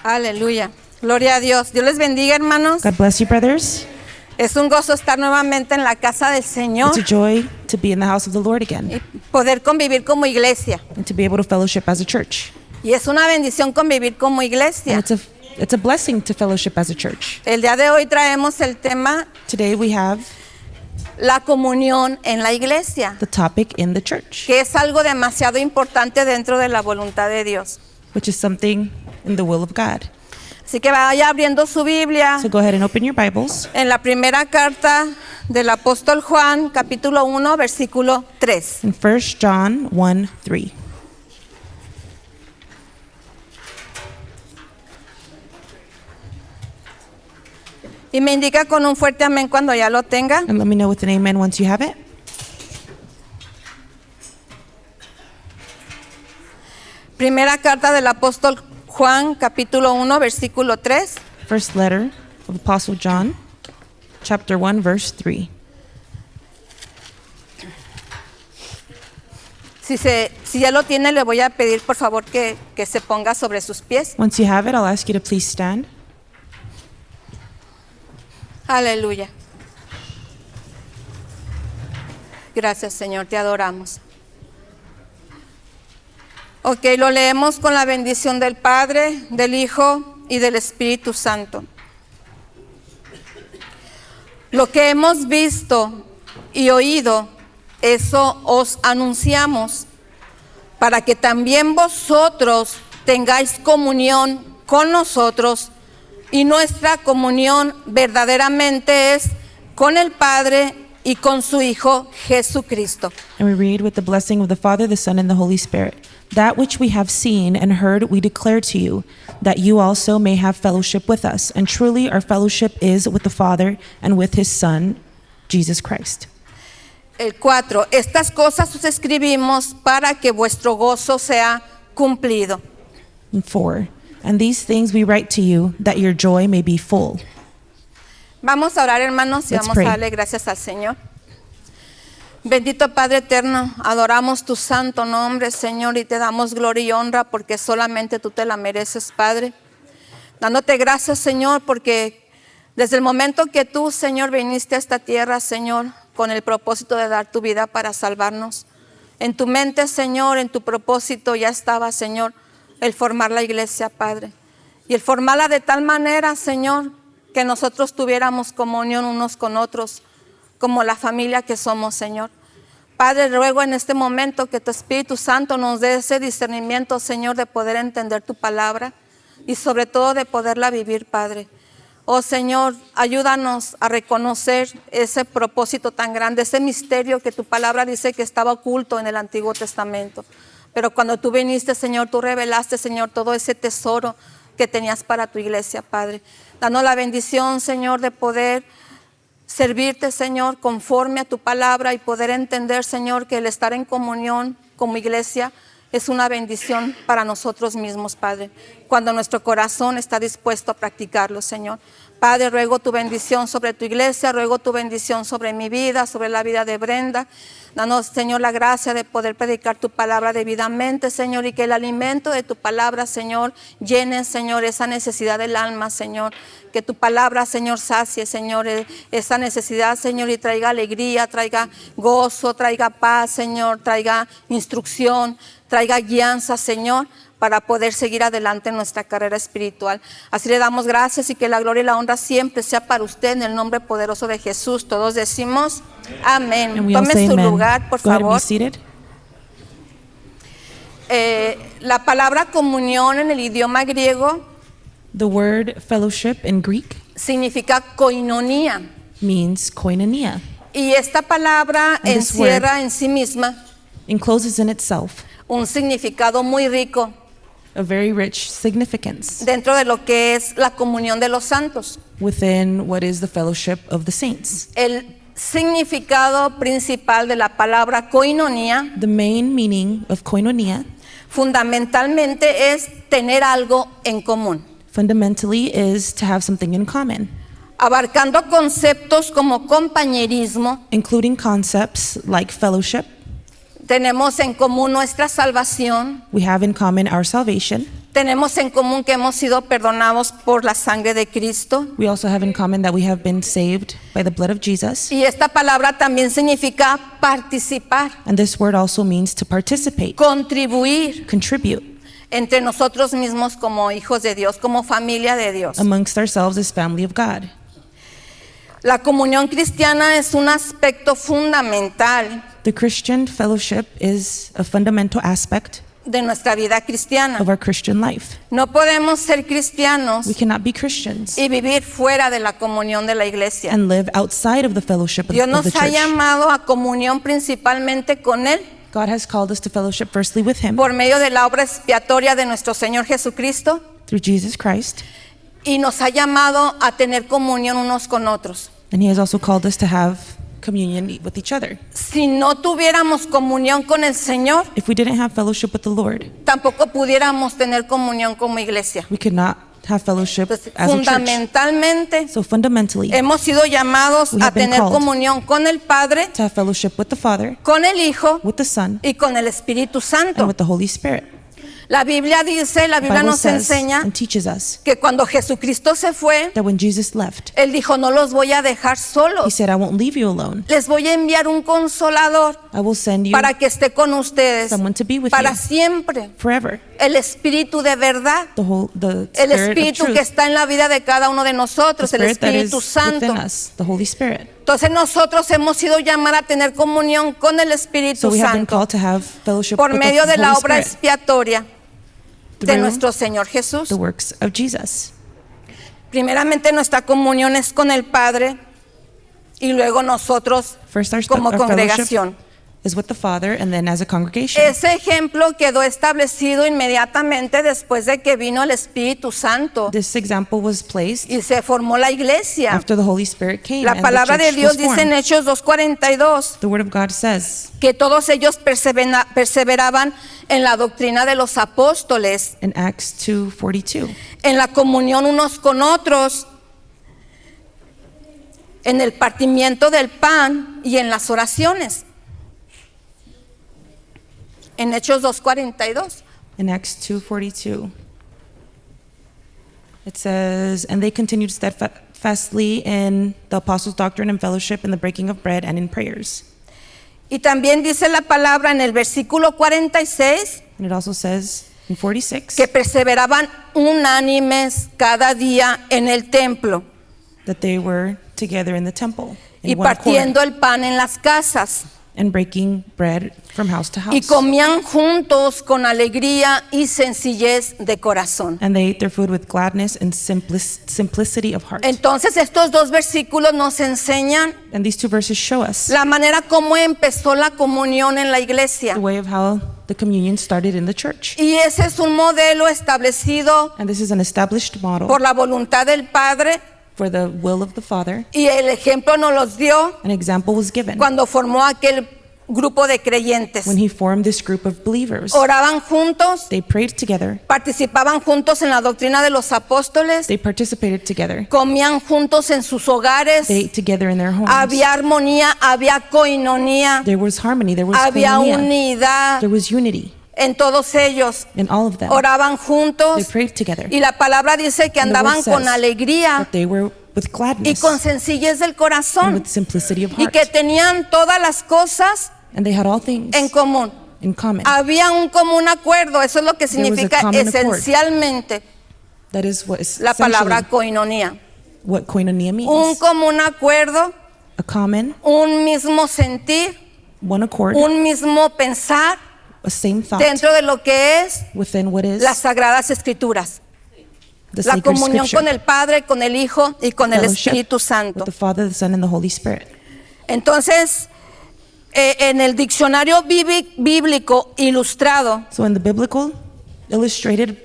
Aleluya. Gloria a Dios. Dios les bendiga, hermanos. God bless you, brothers. Es un gozo estar nuevamente en la casa del Señor It's a joy to be in the house of the Lord again y poder convivir como iglesia. and to be able to fellowship as a church. Y es una bendición convivir como And iglesia. it's a blessing to fellowship as a church. El día de hoy traemos el tema Today we have la comunión en la iglesia, the topic in the church, que es algo demasiado importante dentro de la voluntad de Dios. which is something in the will of God. Así que vaya abriendo su Biblia So go ahead and open your Bibles en la primera carta del apóstol Juan, capítulo 1, versículo 3. in 1 John 1:3. Y me indica con un fuerte amén cuando ya lo tenga. And let me know with an amen once you have it. Primera carta del apóstol Juan, capítulo 1, versículo 3. First letter of Apostle John, chapter 1, verse 3. Si ya lo tiene, le voy a pedir por favor que se ponga sobre sus pies. Once you have it, I'll ask you to please stand. Aleluya. Gracias, Señor, te adoramos. Ok, lo leemos con la bendición del Padre, del Hijo y del Espíritu Santo. Lo que hemos visto y oído, eso os anunciamos, para que también vosotros tengáis comunión con nosotros, y nuestra comunión verdaderamente es con el Padre y con su Hijo Jesucristo. And we read, with the blessing of the Father, the Son, and the Holy Spirit. That which we have seen and heard we declare to you, that you also may have fellowship with us. And truly our fellowship is with the Father and with his Son, Jesus Christ. El 4. Estas cosas os escribimos para que vuestro gozo sea cumplido. And 4. And these things we write to you, that your joy may be full. Vamos a orar, hermanos, y Let's vamos pray. a darle gracias al Señor. Bendito Padre eterno, adoramos tu santo nombre, Señor, y te damos gloria y honra porque solamente tú te la mereces, Padre. Dándote gracias, Señor, porque desde el momento que tú, Señor, viniste a esta tierra, Señor, con el propósito de dar tu vida para salvarnos. En tu mente, Señor, en tu propósito ya estaba, Señor, el formar la iglesia, Padre. Y el formarla de tal manera, Señor, que nosotros tuviéramos comunión unos con otros, como la familia que somos, Señor. Padre, ruego en este momento que tu Espíritu Santo nos dé ese discernimiento, Señor, de poder entender tu palabra y sobre todo de poderla vivir, Padre. Oh Señor, ayúdanos a reconocer ese propósito tan grande, ese misterio que tu palabra dice que estaba oculto en el Antiguo Testamento. Pero cuando tú viniste, Señor, tú revelaste, Señor, todo ese tesoro que tenías para tu iglesia, Padre. Danos la bendición, Señor, de poder servirte, Señor, conforme a tu palabra y poder entender, Señor, que el estar en comunión como iglesia es una bendición para nosotros mismos, Padre, cuando nuestro corazón está dispuesto a practicarlo, Señor. Padre, ruego tu bendición sobre tu iglesia, ruego tu bendición sobre mi vida, sobre la vida de Brenda. Danos, Señor, la gracia de poder predicar tu palabra debidamente, Señor, y que el alimento de tu palabra, Señor, llene, Señor, esa necesidad del alma, Señor. Que tu palabra, Señor, sacie, Señor, esa necesidad, Señor, y traiga alegría, traiga gozo, traiga paz, Señor, traiga instrucción, traiga guianza, Señor, para poder seguir adelante en nuestra carrera espiritual. Así le damos gracias y que la gloria y la honra siempre sea para usted en el nombre poderoso de Jesús. Todos decimos amén. And we all Tome say su amen. lugar, por Go ahead and favor. be seated. La palabra comunión en el idioma griego The word fellowship in Greek significa koinonía. means koinonia. Y esta palabra And this encierra en sí misma Encloses in itself un significado muy rico a very rich significance dentro de lo que es la comunión de los santos. within what is the fellowship of the saints. El significado principal de la palabra koinonía The main meaning of koinonia fundamentalmente es tener algo en común, fundamentally is to have something in common, abarcando conceptos como compañerismo. including concepts like fellowship. Tenemos en común nuestra salvación, We have in common our salvation, Tenemos en común que hemos sido perdonados por la sangre de Cristo. We also have in common that we have been saved by the blood of Jesus. Y esta palabra también significa participar, And this word also means to participate, contribuir contribute entre nosotros mismos como hijos de Dios, como familia de Dios. amongst ourselves as family of God. La comunión cristiana es un aspecto fundamental The Christian fellowship is a fundamental aspect de nuestra vida cristiana. of our Christian life. No podemos ser cristianos We cannot be Christians y vivir fuera de la comunión de la iglesia. and live outside of the fellowship of Dios the nos ha church. llamado a comunión principalmente con Él God has called us to fellowship firstly with Him por medio de la obra expiatoria de nuestro Señor Jesucristo through Jesus Christ, y nos ha llamado a tener comunión unos con otros. and He has also called us to have communion with each other. Si no tuviéramos comunión con el Señor, If we didn't have fellowship with the Lord, tampoco pudiéramos tener comunión como iglesia. we could not have fellowship Entonces, as a church. fundamentalmente, So fundamentally, hemos sido llamados We a have been tener called comunión con el Padre, to have fellowship with the Father, con el Hijo with the Son, y con el Espíritu and Santo. with the Holy Spirit. La Biblia dice, la The Biblia Bible nos says enseña and teaches us que cuando Jesucristo se fue, that when Jesus left, Él dijo, no los voy a dejar He solos, said, I won't leave you alone. les voy a enviar un consolador I will send you para que esté con ustedes someone to be with para you siempre. forever. El Espíritu de verdad, The el Spirit of Espíritu que truth, está en la vida de cada uno de the nosotros, el Spirit that is Espíritu Santo. within us, the Holy Spirit. Entonces nosotros hemos sido llamados a tener comunión con el So Espíritu we have been Santo called to have fellowship por with medio the de la Holy obra Spirit expiatoria de through nuestro Señor Jesús. the works of Jesus. Primeramente nuestra comunión es con el Padre y luego nosotros First, como our fellowship congregación. is with the Father, and then as a congregation. Ese ejemplo quedó establecido inmediatamente después de que vino el Espíritu Santo This example was placed y se formó la iglesia. after the Holy Spirit came La and the palabra de church Dios was dice en formed. Hechos 2:42 The Word of God says que todos ellos perseveraban en la doctrina de los apóstoles, in Acts 2:42, en la comunión unos con otros, en el partimiento del pan y en las oraciones. En Hechos 2:42. in Acts 2:42, it says, and they continued steadfastly in the apostles' doctrine and fellowship, in the breaking of bread, and in prayers. Y también dice la palabra en el versículo 46 And it also says in 46 que perseveraban unánimes cada día en el templo that they were together in the temple y in one accord, partiendo el pan en las casas. and breaking bread from house to Y house. comían juntos con alegría y sencillez de corazón. And they ate their food with gladness and simplicity of heart. Entonces estos dos versículos nos enseñan And these two verses show us la manera como empezó la comunión en la iglesia. the way of how the communion started in the church. Y ese es un modelo establecido And this is an established model por la voluntad del Padre for the will of the Father. y el ejemplo nos los dio An example was given cuando formó aquel grupo de creyentes. when he formed this group of believers. Oraban juntos, They prayed together, participaban juntos en la doctrina de los apóstoles, they participated together, comían juntos en sus hogares, they ate together in their homes. había armonía, había coinonía, There was harmony, there was había koinonia, unidad there was unity en todos ellos. in all of them. Oraban They juntos prayed together. y la palabra dice que And the word andaban con says alegría that they were with y gladness con sencillez del and corazón with simplicity of y heart. que tenían todas las cosas And they had all things en común. in common. Había un común acuerdo, eso es lo que There was a significa common accord. esencialmente That is what is la palabra essentially coinonía. what koinonia Un means. común acuerdo, A common, un mismo sentir, one accord, un mismo pensar a same thought dentro de lo que es within what is las sagradas escrituras. the La sacred comunión con scripture. el Padre, con el Hijo y con el Fellowship Espíritu Santo. with the Father, the Son, and the Holy Spirit. Entonces, en el diccionario bíblico ilustrado, So in the biblical illustrated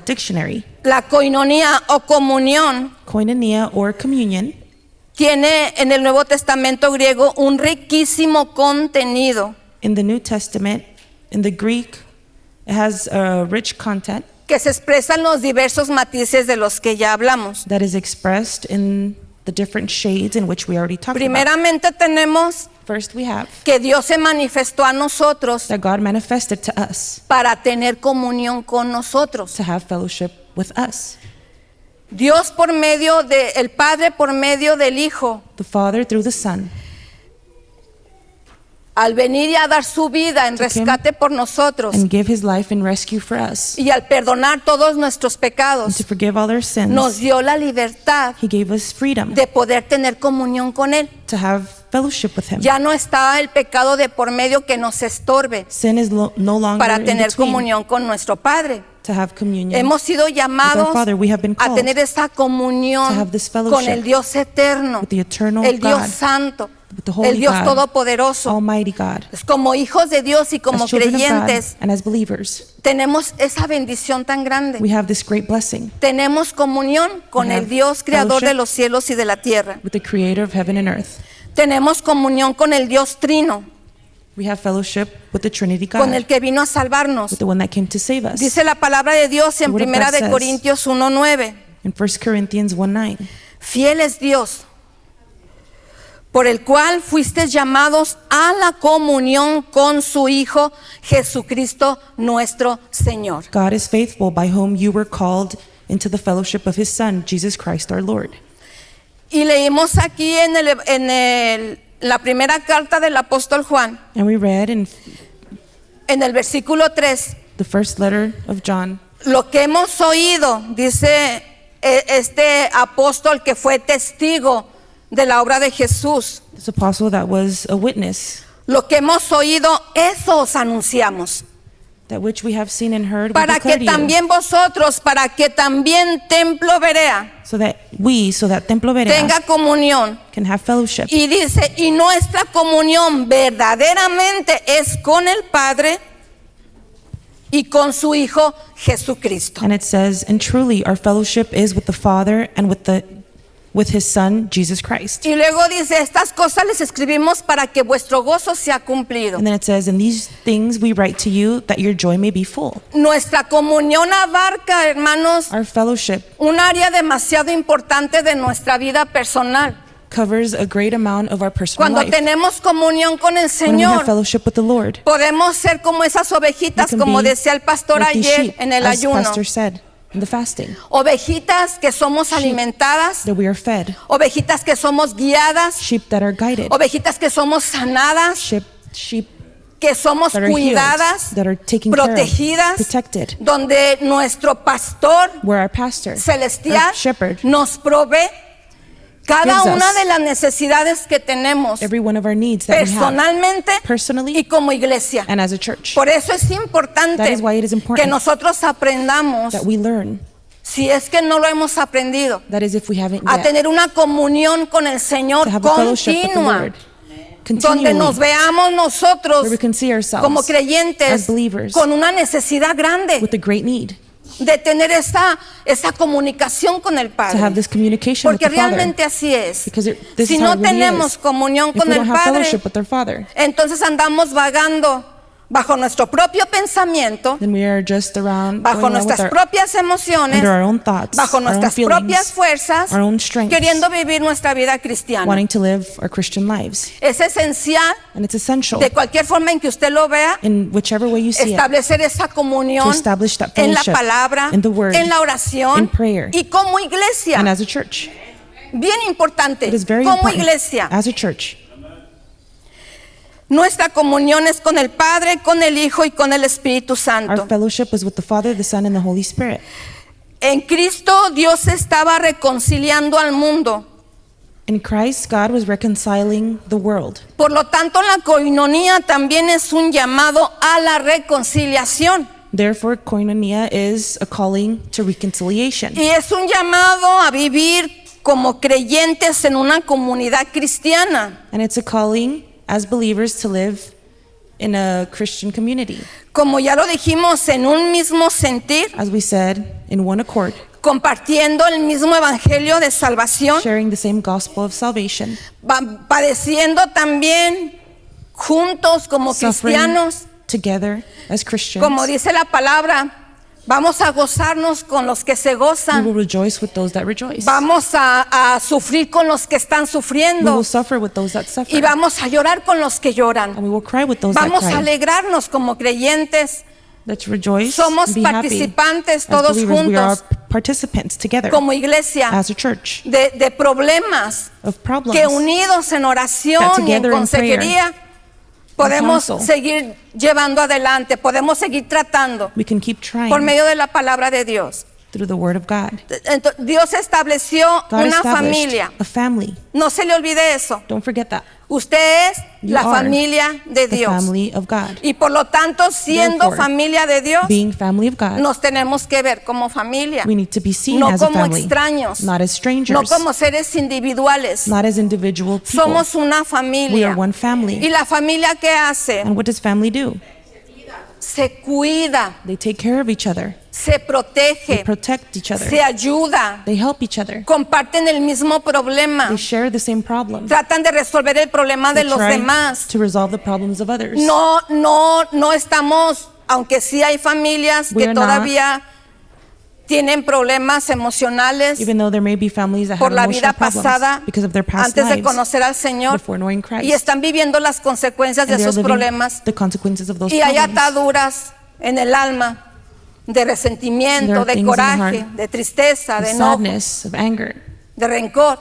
dictionary, la coinonía o comunión koinonia or communion tiene en el Nuevo Testamento griego un riquísimo contenido in the New Testament, in the Greek, it has a rich content que se expresa en los diversos matices de los que ya hablamos. that is expressed in the different shades in which we already talked about. Primeramente tenemos First, we have que Dios se manifestó a nosotros that God manifested to us para tener comunión con nosotros. to have fellowship with us. Dios por medio de el Padre, por medio del Hijo, The Father through the Son, al venir y a dar su vida en Took him rescate por nosotros and give his life in rescue for us, y al perdonar todos nuestros and pecados, to forgive all our sins. nos dio la libertad He gave us freedom de poder tener comunión con Él. to have fellowship with him. Ya no está el pecado de por medio que nos estorbe Sin is no longer para in tener between comunión con nuestro Padre. to have communion. Hemos sido llamados Father, we have been a called tener esa to comunión have this fellowship con el Dios eterno, with the eternal el Dios God, santo, with the Holy el Dios God, todopoderoso. Almighty God. Pues como hijos de Dios y como As children of God creyentes, and as believers, tenemos esa bendición tan grande. we have this great blessing Tenemos comunión con We el have Dios creador de fellowship los cielos y de la tierra. with the Creator of heaven and earth. Tenemos comunión con el Dios trino, We have fellowship with the Trinity con el God, que vino a salvarnos. with the one that came to save us. Dice la palabra de Dios en The word of Primera God de says- Corintios 1:9. In 1 Corinthians 1:9, Fiel es Dios, por el cual fuisteis llamados a la comunión con su Hijo Jesucristo nuestro Señor. God is faithful, by whom you were called into the fellowship of his Son, Jesus Christ our Lord. Y leímos aquí en la primera carta del apóstol Juan, And we read in en el versículo 3, the first letter of John, lo que hemos oído, dice este apóstol que fue testigo de la obra de Jesús, this apostle that was a witness, lo que hemos oído, eso os anunciamos. that which we have seen and heard, we Para declare que to you, también vosotros, para que también Templo Berea so that Templo Berea tenga comunión. can have fellowship. Y dice, y nuestra comunión verdaderamente es con el Padre y con su Hijo Jesucristo. And it says, and truly our fellowship is with the Father and with his Son, Jesus Christ. Y luego dice, estas cosas les escribimos para que vuestro gozo sea cumplido. And then it says, and these things we write to you that your joy may be full. Nuestra comunión abarca, hermanos, Our fellowship un área demasiado importante de nuestra vida personal. covers a great amount of our personal Cuando life. tenemos comunión con el When we have Señor, fellowship with the Lord, podemos ser como esas we ovejitas, can como be decía el pastor like these ayer sheep, en el as ayuno. Pastor said, in the fasting, Ovejitas que somos alimentadas, that we are fed, ovejitas que somos guiadas, sheep that are guided, ovejitas que somos sanadas, sheep que somos that are healed, cuidadas, that are taken care of, protegidas, protected, donde nuestro pastor where our pastor, celestial our shepherd, nos provee cada gives us una de las necesidades que tenemos every one of our needs that we have, personalmente personally y como iglesia. and as a church. Por eso es importante That is why it is important que nosotros aprendamos, that we learn, si es que no lo hemos aprendido, that is if we haven't a yet, tener una comunión con el Señor to have a fellowship with the continua, Lord, donde nos continually, veamos nosotros where we can see ourselves como creyentes as believers con una necesidad grande with a great need de tener esa comunicación con el to have Padre. this communication with Porque the Father. realmente así es. Because this Si is how no it really tenemos is. comunión If con we el don't have Padre, fellowship with our Father, entonces andamos vagando bajo nuestro propio pensamiento, then we are just around bajo going around with nuestras our, propias emociones, under our own thoughts, bajo our own nuestras propias feelings, fuerzas, our own strengths, queriendo vivir nuestra vida cristiana. wanting to live our Christian lives. Es esencial, And it's essential, de cualquier forma en que usted lo vea, in whichever way you see it, establecer esa comunión to establish that en la fellowship palabra, in the Word, en la oración in prayer, y como iglesia. and as a church. Bien importante, It is very como important iglesia. as a church. Nuestra comunión es con el Padre, con el Hijo y con el Espíritu Our Santo. fellowship is with the Father, the Son, and the Holy Spirit. En Cristo Dios estaba reconciliando al mundo. In Christ, God was reconciling the world. Por lo tanto, la coinonía también es un llamado a la reconciliación. Therefore, koinonia is a calling to reconciliation. Y es un llamado a vivir como creyentes en una comunidad cristiana. And it's a calling as believers to live in a Christian community. Como ya lo dijimos, en un mismo sentir, As we said, in one accord, compartiendo el mismo evangelio de salvación, sharing the same gospel of salvation, padeciendo también juntos como suffering cristianos, together as Christians. como dice la palabra, Vamos a gozarnos con los que se We will gozan. rejoice with those that rejoice. Vamos a sufrir con los que están We sufriendo. will suffer with those that Y suffer. vamos a llorar con los que And lloran. we will cry with those that Vamos a cry. alegrarnos como creyentes. Let's rejoice Somos and be happy. participantes As todos believers, we are juntos participants together como iglesia as a church de problemas of problems. que unidos en oración That y en together in consejería podemos counsel. seguir llevando adelante, podemos seguir tratando We can keep por trying medio de la palabra de Dios. through the word of God. Entonces, Dios estableció God una established familia. a family. No se le olvide eso. Don't forget that. Usted es You la are familia de the Dios. family of God. Y por lo tanto, siendo Therefore, familia de Dios, Being family of God, nos tenemos que ver como familia, we need to be seen no as a como family, extraños, not as strangers, no como seres individuales. not as individual people. Somos una We familia. are one family. ¿Y la familia qué hace? And what does family do? Se cuida, They take care of each other. se They protege, protect each other. se ayuda, They help each other. comparten el mismo problema, They share the same problem. tratan de resolver el problema de They los try demás. to resolve the problems of others. No estamos, aunque sí hay familias We que are not. todavía tienen problemas emocionales Even though there may be families that por have la emotional vida pasada problems because of their past antes de lives conocer al Señor before knowing Christ. y están viviendo las consecuencias de And they are esos living problemas the consequences of those y hay problems. ataduras en el alma de resentimiento, There are de things in the coraje, heart, de tristeza, Of de enojo, sadness, of anger. de rencor.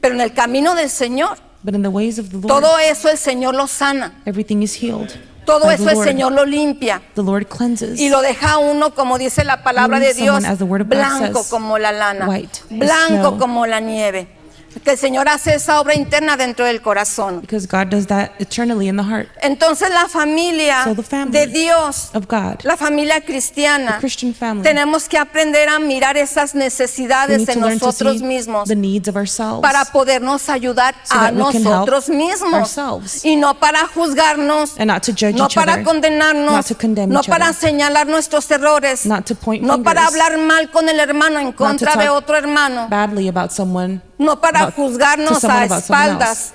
Pero en el camino del Señor, But in the ways of the Lord, todo eso el Señor lo sana, everything is healed. todo by eso the el Lord. Señor lo limpia. The Lord cleanses. Y lo deja a uno, como dice la palabra de leaves Dios, someone, as the word of God blanco says, como la lana, white as blanco snow. como la nieve. Que el Señor hace esa obra interna dentro del corazón. Because God does that eternally in the heart Entonces la familia So the family de Dios, of God. la familia cristiana, The Christian family. tenemos que aprender a mirar esas We necesidades need to en learn to nosotros see mismos the needs of ourselves para podernos ayudar so a that we can help nosotros mismos ourselves. y no para juzgarnos, and not to judge no each para other, condenarnos, not to condemn no each para other, señalar nuestros errores, not to point no para fingers, hablar mal con el hermano en not to contra de talk otro hermano, badly about someone, no para about- to juzgarnos someone a about someone espaldas. else,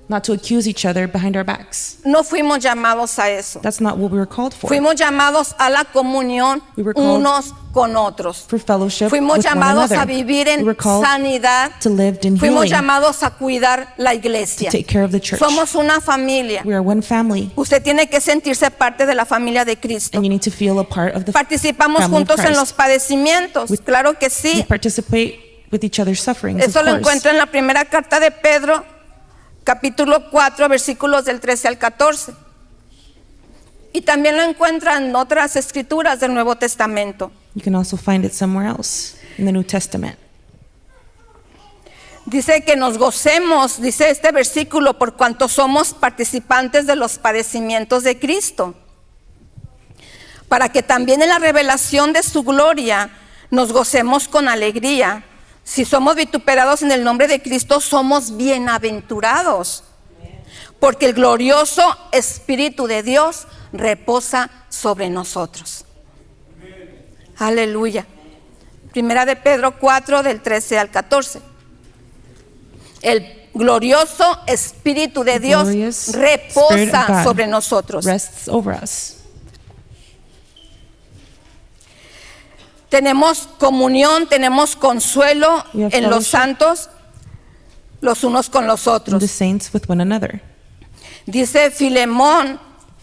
not to accuse each other behind our backs. No fuimos llamados a eso. That's not what we were called for. Fuimos llamados a la comunión We were called unos con otros. For fellowship Fuimos with one llamados another. a vivir We en were called sanidad. to live in Fuimos healing, llamados a cuidar la iglesia. to take care of the church. Somos una familia. We are one family, Usted tiene que sentirse parte de la familia de Cristo. and you need to feel a part of the Participamos family of juntos en Christ. los padecimientos. Claro que We sí. participate with each other's sufferings, Eso of lo course. encuentro en la primera carta de Pedro, capítulo 4, versículos del 13 al 14. Y también lo encuentra en otras escrituras del Nuevo Testamento. You can also find it somewhere else in the New Testament. Dice que nos gocemos, dice este versículo, por cuanto somos participantes de los padecimientos de Cristo, para que también en la revelación de su gloria nos gocemos con alegría. Si somos vituperados en el nombre de Cristo, somos bienaventurados, porque el glorioso Espíritu de Dios reposa sobre nosotros. Aleluya. Primera de Pedro 4, del 13 al 14. El glorioso Espíritu de Dios Glorious Spirit of reposa God sobre nosotros. rests over us. Tenemos comunión, tenemos consuelo We have en los fellowship. santos, los unos con los And the otros. saints with one another. Dice Filemón,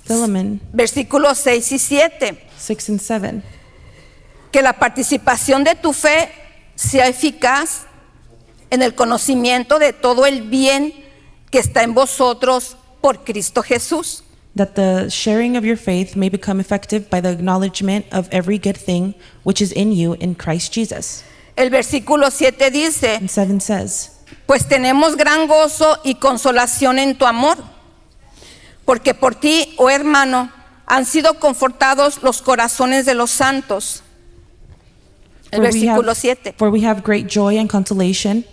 Philemon versículos 6 y 7, 6 and 7. que la participación de tu fe sea eficaz en el conocimiento de todo el bien que está en vosotros por Cristo Jesús. That the sharing of your faith may become effective by the acknowledgement of every good thing which is in you in Christ Jesus. El versículo 7 dice, And 7 says, pues tenemos gran gozo y consolación en tu amor, porque por ti, oh hermano, han sido confortados los corazones de los santos. El versículo 7. For we have great joy and consolation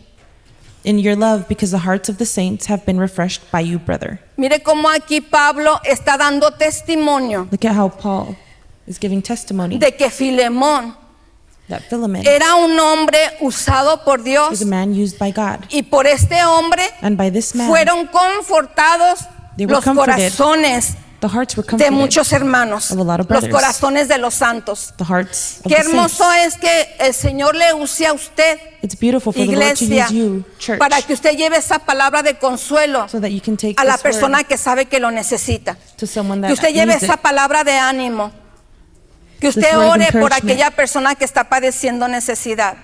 in your love, because the hearts of the saints have been refreshed by you, brother. Mire cómo aquí Pablo está dando testimonio Look at how Paul is giving testimony de que Filemón that Philemon era un hombre usado por is Dios a man used by God. y por este hombre And by this man, fueron confortados They were los comforted. corazones The hearts were de comforted. muchos hermanos, Of a lot of los brothers. corazones de los santos. The hearts of Qué the saints. hermoso es que el Señor le use a usted, It's beautiful for the Lord to iglesia, use you, church, para que usted lleve esa palabra de consuelo so that you can take a la this word persona que sabe que lo necesita. to someone Que that usted lleve needs esa it. palabra de ánimo. Que usted word of ore por encouragement. aquella persona que está padeciendo necesidad.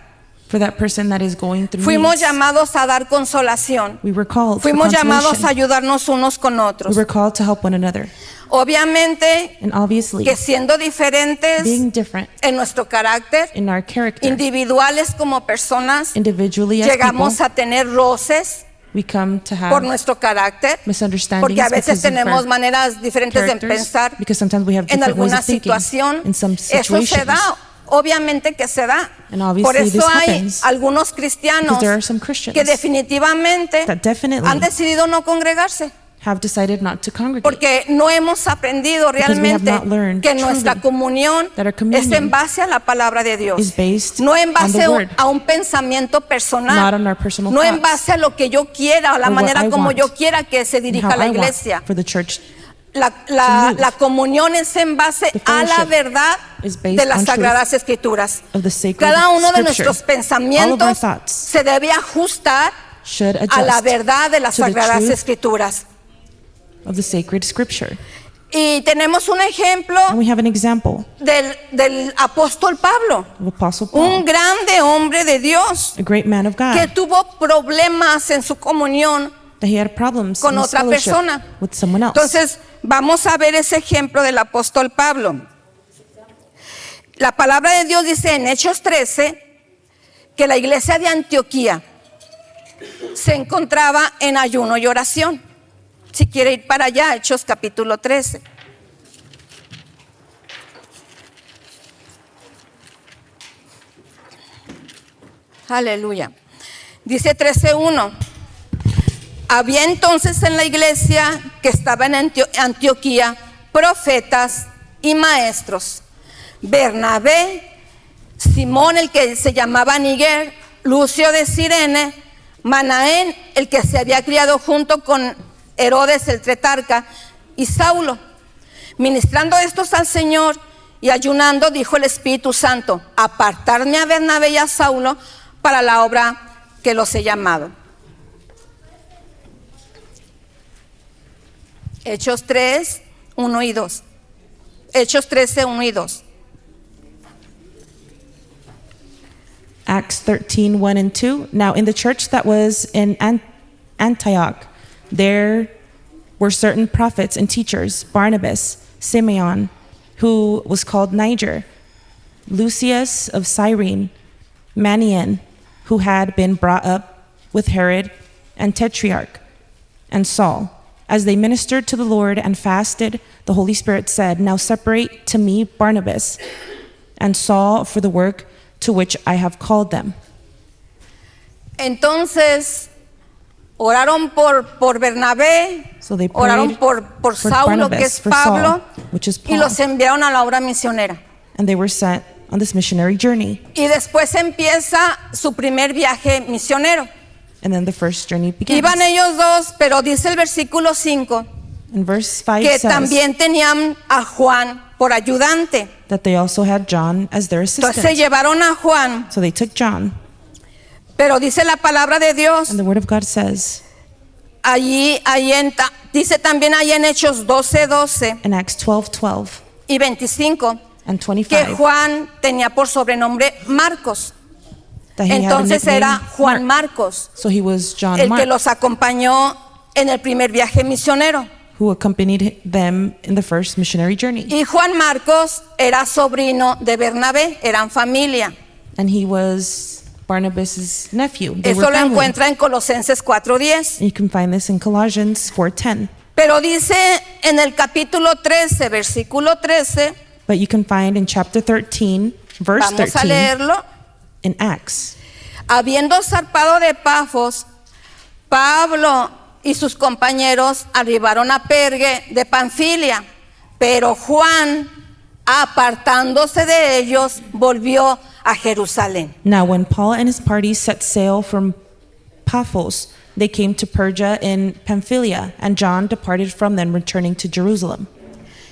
For that person that is going through Fuimos needs. llamados a dar consolación. We were called for Fuimos llamados a consolation. ayudarnos unos con We otros. were called to help one another. Obviamente And obviously, que siendo diferentes being different en nuestro carácter, in our character, individuales como personas, individually as people, llegamos a tener roces we come to por have nuestro carácter, misunderstandings porque a veces because of tenemos our maneras diferentes de characters, pensar because sometimes we have en different ways alguna of thinking situación. in some Eso situations. se da, obviamente que se da. And obviously Por eso this hay happens algunos cristianos because there are some Christians que definitivamente that definitely han decidido no congregarse. have decided not to congregate. Porque no hemos aprendido Because we have realmente not learned que nuestra truly comunión that our communion es en base a la palabra de Dios. is based No en on base the word, a un pensamiento personal. not on our personal No en thoughts, base a lo que yo quiera o la or what manera I como want, yo quiera que se and dirija how la I want iglesia. for the church. La live. comunión es en base The a la fellowship verdad is based de las on truth Sagradas Escrituras. of the sacred Cada uno de scripture. nuestros All of our pensamientos thoughts se debe ajustar should a la adjust verdad de las to the Sagradas truth Escrituras. of the sacred scripture. Y tenemos un ejemplo And we have an example del apóstol Pablo, of Apostle un Paul, grande hombre de Dios a great man of que God, tuvo problemas en su comunión. that he had problems con in his otra fellowship persona. with someone else. Entonces, vamos a ver ese ejemplo del apóstol Pablo. La palabra de Dios dice en Hechos 13 que la iglesia de Antioquía se encontraba en ayuno y oración. Si quiere ir para allá, Hechos capítulo 13. Aleluya. Dice 13:1. Había entonces en la iglesia que estaba en Antioquía profetas y maestros: Bernabé, Simón el que se llamaba Níger, Lucio de Cirene, Manaén el que se había criado junto con Herodes el tetrarca, y Saulo. Ministrando estos al Señor y ayunando, dijo el Espíritu Santo: apartarme a Bernabé y a Saulo para la obra que los he llamado. Hechos 3, 1 y 2. Hechos 13, 1 y 2. Acts 13, 1 and 2. Now in the church that was in Antioch, there were certain prophets and teachers, Barnabas, Simeon, who was called Niger, Lucius of Cyrene, Manaen, who had been brought up with Herod and Tetrarch, and Saul. As they ministered to the Lord and fasted, the Holy Spirit said, now separate to me Barnabas and Saul for the work to which I have called them. Entonces, oraron por Bernabé, So they oraron prayed por for Saulo, Barnabas, que es for Saul, Pablo, which is y Paul. los enviaron a la obra misionera. And they were sent on this missionary journey. Y después empieza su primer viaje misionero. And then the first journey begins. Iban ellos dos, pero dice el versículo 5 And verse 5 que says también tenían a Juan por ayudante. that they also had John as their Entonces se assistant. llevaron a Juan, So they took John. pero dice la palabra de Dios, And the word of God says dice también ahí en Hechos 12, 12 in Acts 12, 12 y 25 and que 25 Juan tenía por sobrenombre Marcos. that he had a Entonces nickname era Juan Mark. Marcos, So he was John el que Mark, los acompañó en el primer viaje misionero. who accompanied them in the first missionary journey. Y Juan Marcos era sobrino de Bernabé, eran familia. And he was Barnabas' nephew. They Eso were lo family. encuentra en Colosenses 4:10. You can find this in Colossians 4:10. Pero dice en el capítulo 13, versículo 13, But you can find in chapter 13, verse vamos a 13 leerlo. in Acts. Habiendo zarpado de Pafos, Pablo y sus compañeros arribaron a Pergue de Panfilia, pero Juan, apartándose de ellos, volvió a Jerusalén. Now when Paul and his party set sail from Paphos, they came to Perga in Pamphylia, and John departed from them, returning to Jerusalem.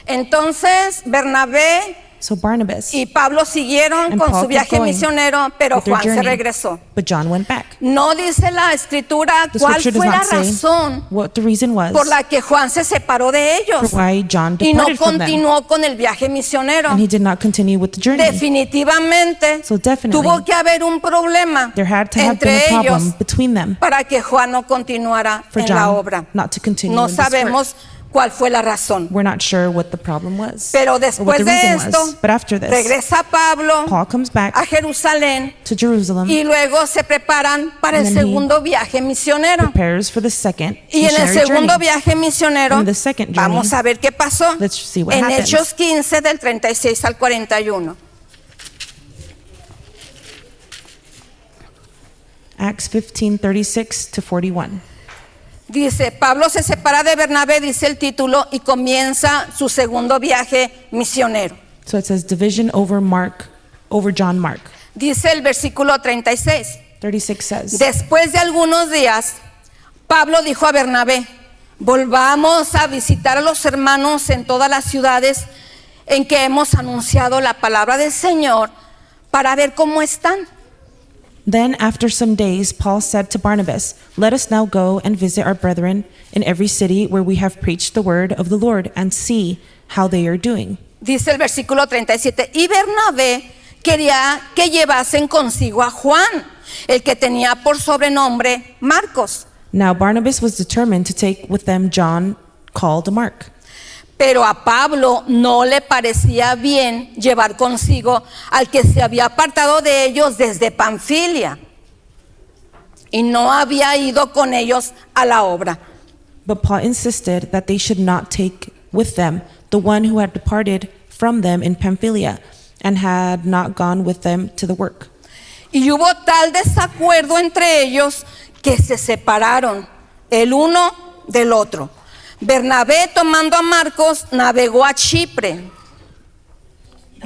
Entonces Bernabé So Barnabas y Pablo siguieron and con Paul su kept viaje going misionero, pero with their Juan se journey, regresó. but John went back. No dice la escritura The cuál scripture does fue la not say razón what the reason was por la que Juan se separó de for ellos why John y no departed from them, continuó con el viaje misionero. and he did not continue with the journey. Definitivamente So definitely, tuvo que haber un problema there had to have been entre a problem ellos between them para que Juan no continuara for en la John obra. not to continue No in this work. sabemos cuál fue la razón. We're not sure what the problem was Pero or what después the de reason esto, was. But after this, regresa Pablo Paul comes back a Jerusalén to Jerusalem, y luego se preparan para el And then he segundo viaje misionero. prepares for the second Y en el missionary segundo journey. viaje misionero, In the second journey, vamos a ver qué pasó. let's see what En happens. Hechos 15 del 36 al 41. Acts 15:36 to 41. Dice, Pablo se separa de Bernabé, dice el título, y comienza su segundo viaje misionero. So it says division over John Mark. Dice el versículo 36. 36 says, Después de algunos días, Pablo dijo a Bernabé, volvamos a visitar a los hermanos en todas las ciudades en que hemos anunciado la palabra del Señor para ver cómo están. Then after some days, Paul said to Barnabas, let us now go and visit our brethren in every city where we have preached the word of the Lord and see how they are doing. Dice el versículo 37, y Bernabé quería que llevasen consigo a Juan, el que tenía por sobrenombre Marcos. Now Barnabas was determined to take with them John called Mark. Pero a Pablo no le parecía bien llevar consigo al que se había apartado de ellos desde Panfilia y no había ido con ellos a la obra. But Paul insisted that they should not take with them the one who had departed from them in Pamphylia and had not gone with them to the work. Y hubo tal desacuerdo entre ellos que se separaron el uno del otro. Bernabé, tomando a Marcos, navegó a Chipre.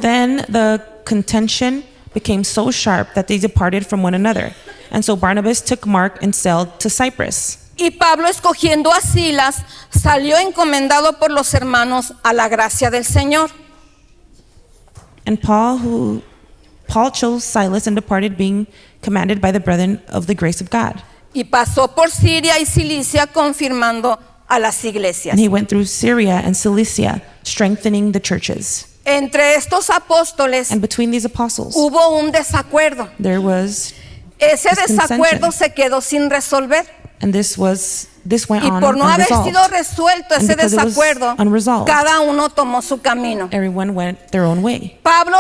Then the contention became so sharp that they departed from one another. And so Barnabas took Mark and sailed to Cyprus. Y Pablo, escogiendo a Silas, salió encomendado por los hermanos a la gracia del Señor. And Paul chose Silas and departed, being commanded by the brethren of the grace of God. Y pasó por Siria y Cilicia, confirmando a las iglesias. And he went through Syria and Cilicia, strengthening the churches. Entre estos apóstoles And between these apostles, hubo un desacuerdo. there was, Ese This desacuerdo contention. se quedó sin resolver. and this went Y on por no haber sido unresolved. resuelto And ese because it was desacuerdo, unresolved. cada uno tomó su camino. Everyone went their own way. Pablo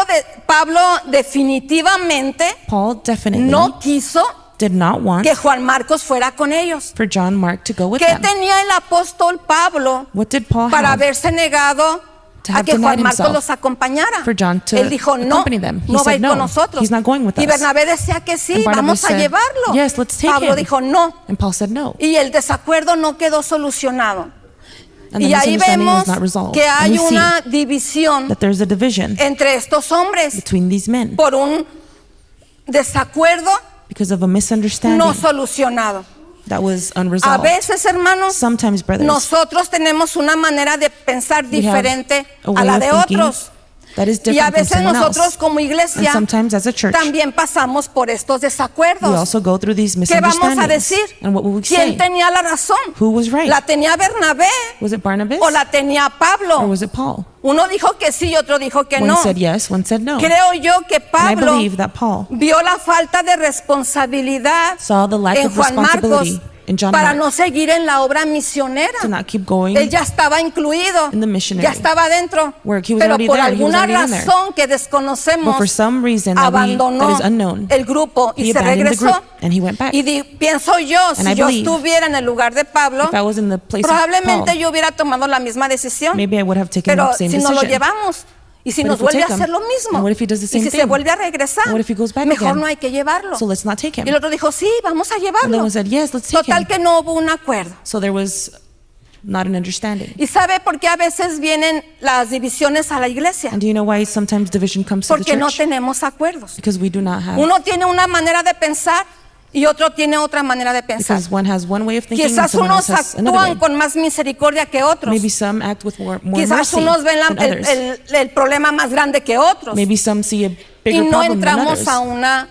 definitivamente Paul definitely no quiso did not want que Juan Marcos fuera con ellos. for John Mark to go with ¿Qué them. tenía el apóstol Pablo What did Paul para have haberse negado to a have que Juan denied Marcos himself los acompañara? for John to Él dijo, no, accompany them? He no va a said, ir con no, nosotros. he's not going with Y us. Bernabé decía que sí, And Barnabas vamos a said, llevarlo. yes, let's take Pablo him. dijo, no. And Paul said no. Y el desacuerdo no quedó solucionado. And the Y ahí misunderstanding vemos was not resolved. que And hay we see una división that there's a division entre estos hombres between these men por un desacuerdo because of a misunderstanding no solucionado. that was A unresolved. veces, hermanos, Sometimes, brothers, nosotros tenemos una manera de pensar we have diferente a a way la of de thinking otros. that is Y a different from veces someone nosotros else. como And iglesia sometimes as a church, también pasamos por estos we desacuerdos. also go through these ¿Qué vamos a misunderstandings. decir? And what will we say? ¿Quién tenía la razón? Who was right? ¿La tenía Bernabé Was it Barnabas o la tenía or Pablo? was it Paul? Uno dijo que sí y otro dijo que One no. said yes, one said no. Creo yo que And I Pablo believe that Paul vio la falta de responsabilidad saw the lack en of Juan Marcos responsibility in John para Mark no seguir en la obra misionera. to not keep going. Él ya estaba incluido, in the missionary ya estaba dentro, work. He was pero already por there. He was alguna already in there. razón que But desconocemos, for some reason that abandonó is unknown, el grupo y he se abandoned the regresó. group and he went back. Y pienso yo, And si I yo believe estuviera en el lugar de Pablo, If I was in the place of probablemente Paul, yo hubiera tomado la misma decisión. maybe I would have taken Pero the same si no lo decision. llevamos y si But nos if we vuelve a take him, hacer lo mismo, and what if he does the y same si se thing? vuelve a regresar, And what if he goes back mejor again? no hay que llevarlo. So let's not take Y him. el otro dijo, sí, vamos a And then llevarlo. one said, yes, let's take Total him. que no hubo un acuerdo. So there was not an understanding. ¿Y sabe por qué a veces vienen las divisiones a la iglesia? And do you know why sometimes division comes to the Porque no church? tenemos acuerdos. Because we do not have. Uno tiene una manera de pensar y otro tiene otra manera de pensar. Because one has one way of thinking and Quizás someone unos else has another way. actúan con más misericordia que otros. Maybe some act with more Quizás mercy unos ven than others. el problema más grande que otros. Maybe some see a Y bigger no problem than entramos others. a una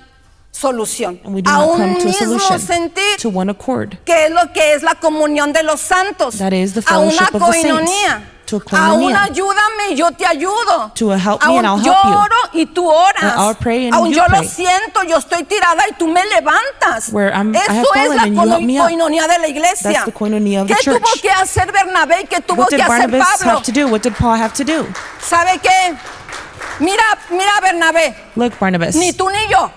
solución, And we do a not un come to a mismo solution, sentir, to one accord. que es lo que es la comunión de los santos, That is the a una fellowship of the saints. coinonía, To a a un koinonia. ayúdame y yo te ayudo, To a help a me un and I'll yo help you. oro y tú oras, And I'll pray and a un you yo lo pray. siento, yo estoy tirada y tú me levantas. Where I have Eso es fallen la and you help me up. coinonía de la iglesia. That's the koinonia of the ¿Qué tuvo church. que hacer Bernabé y qué tuvo What que did hacer Barnabas Pablo? have to do? What did Paul have to do? ¿Sabe qué? Mira Bernabé, Look, Barnabas, ni tú ni yo.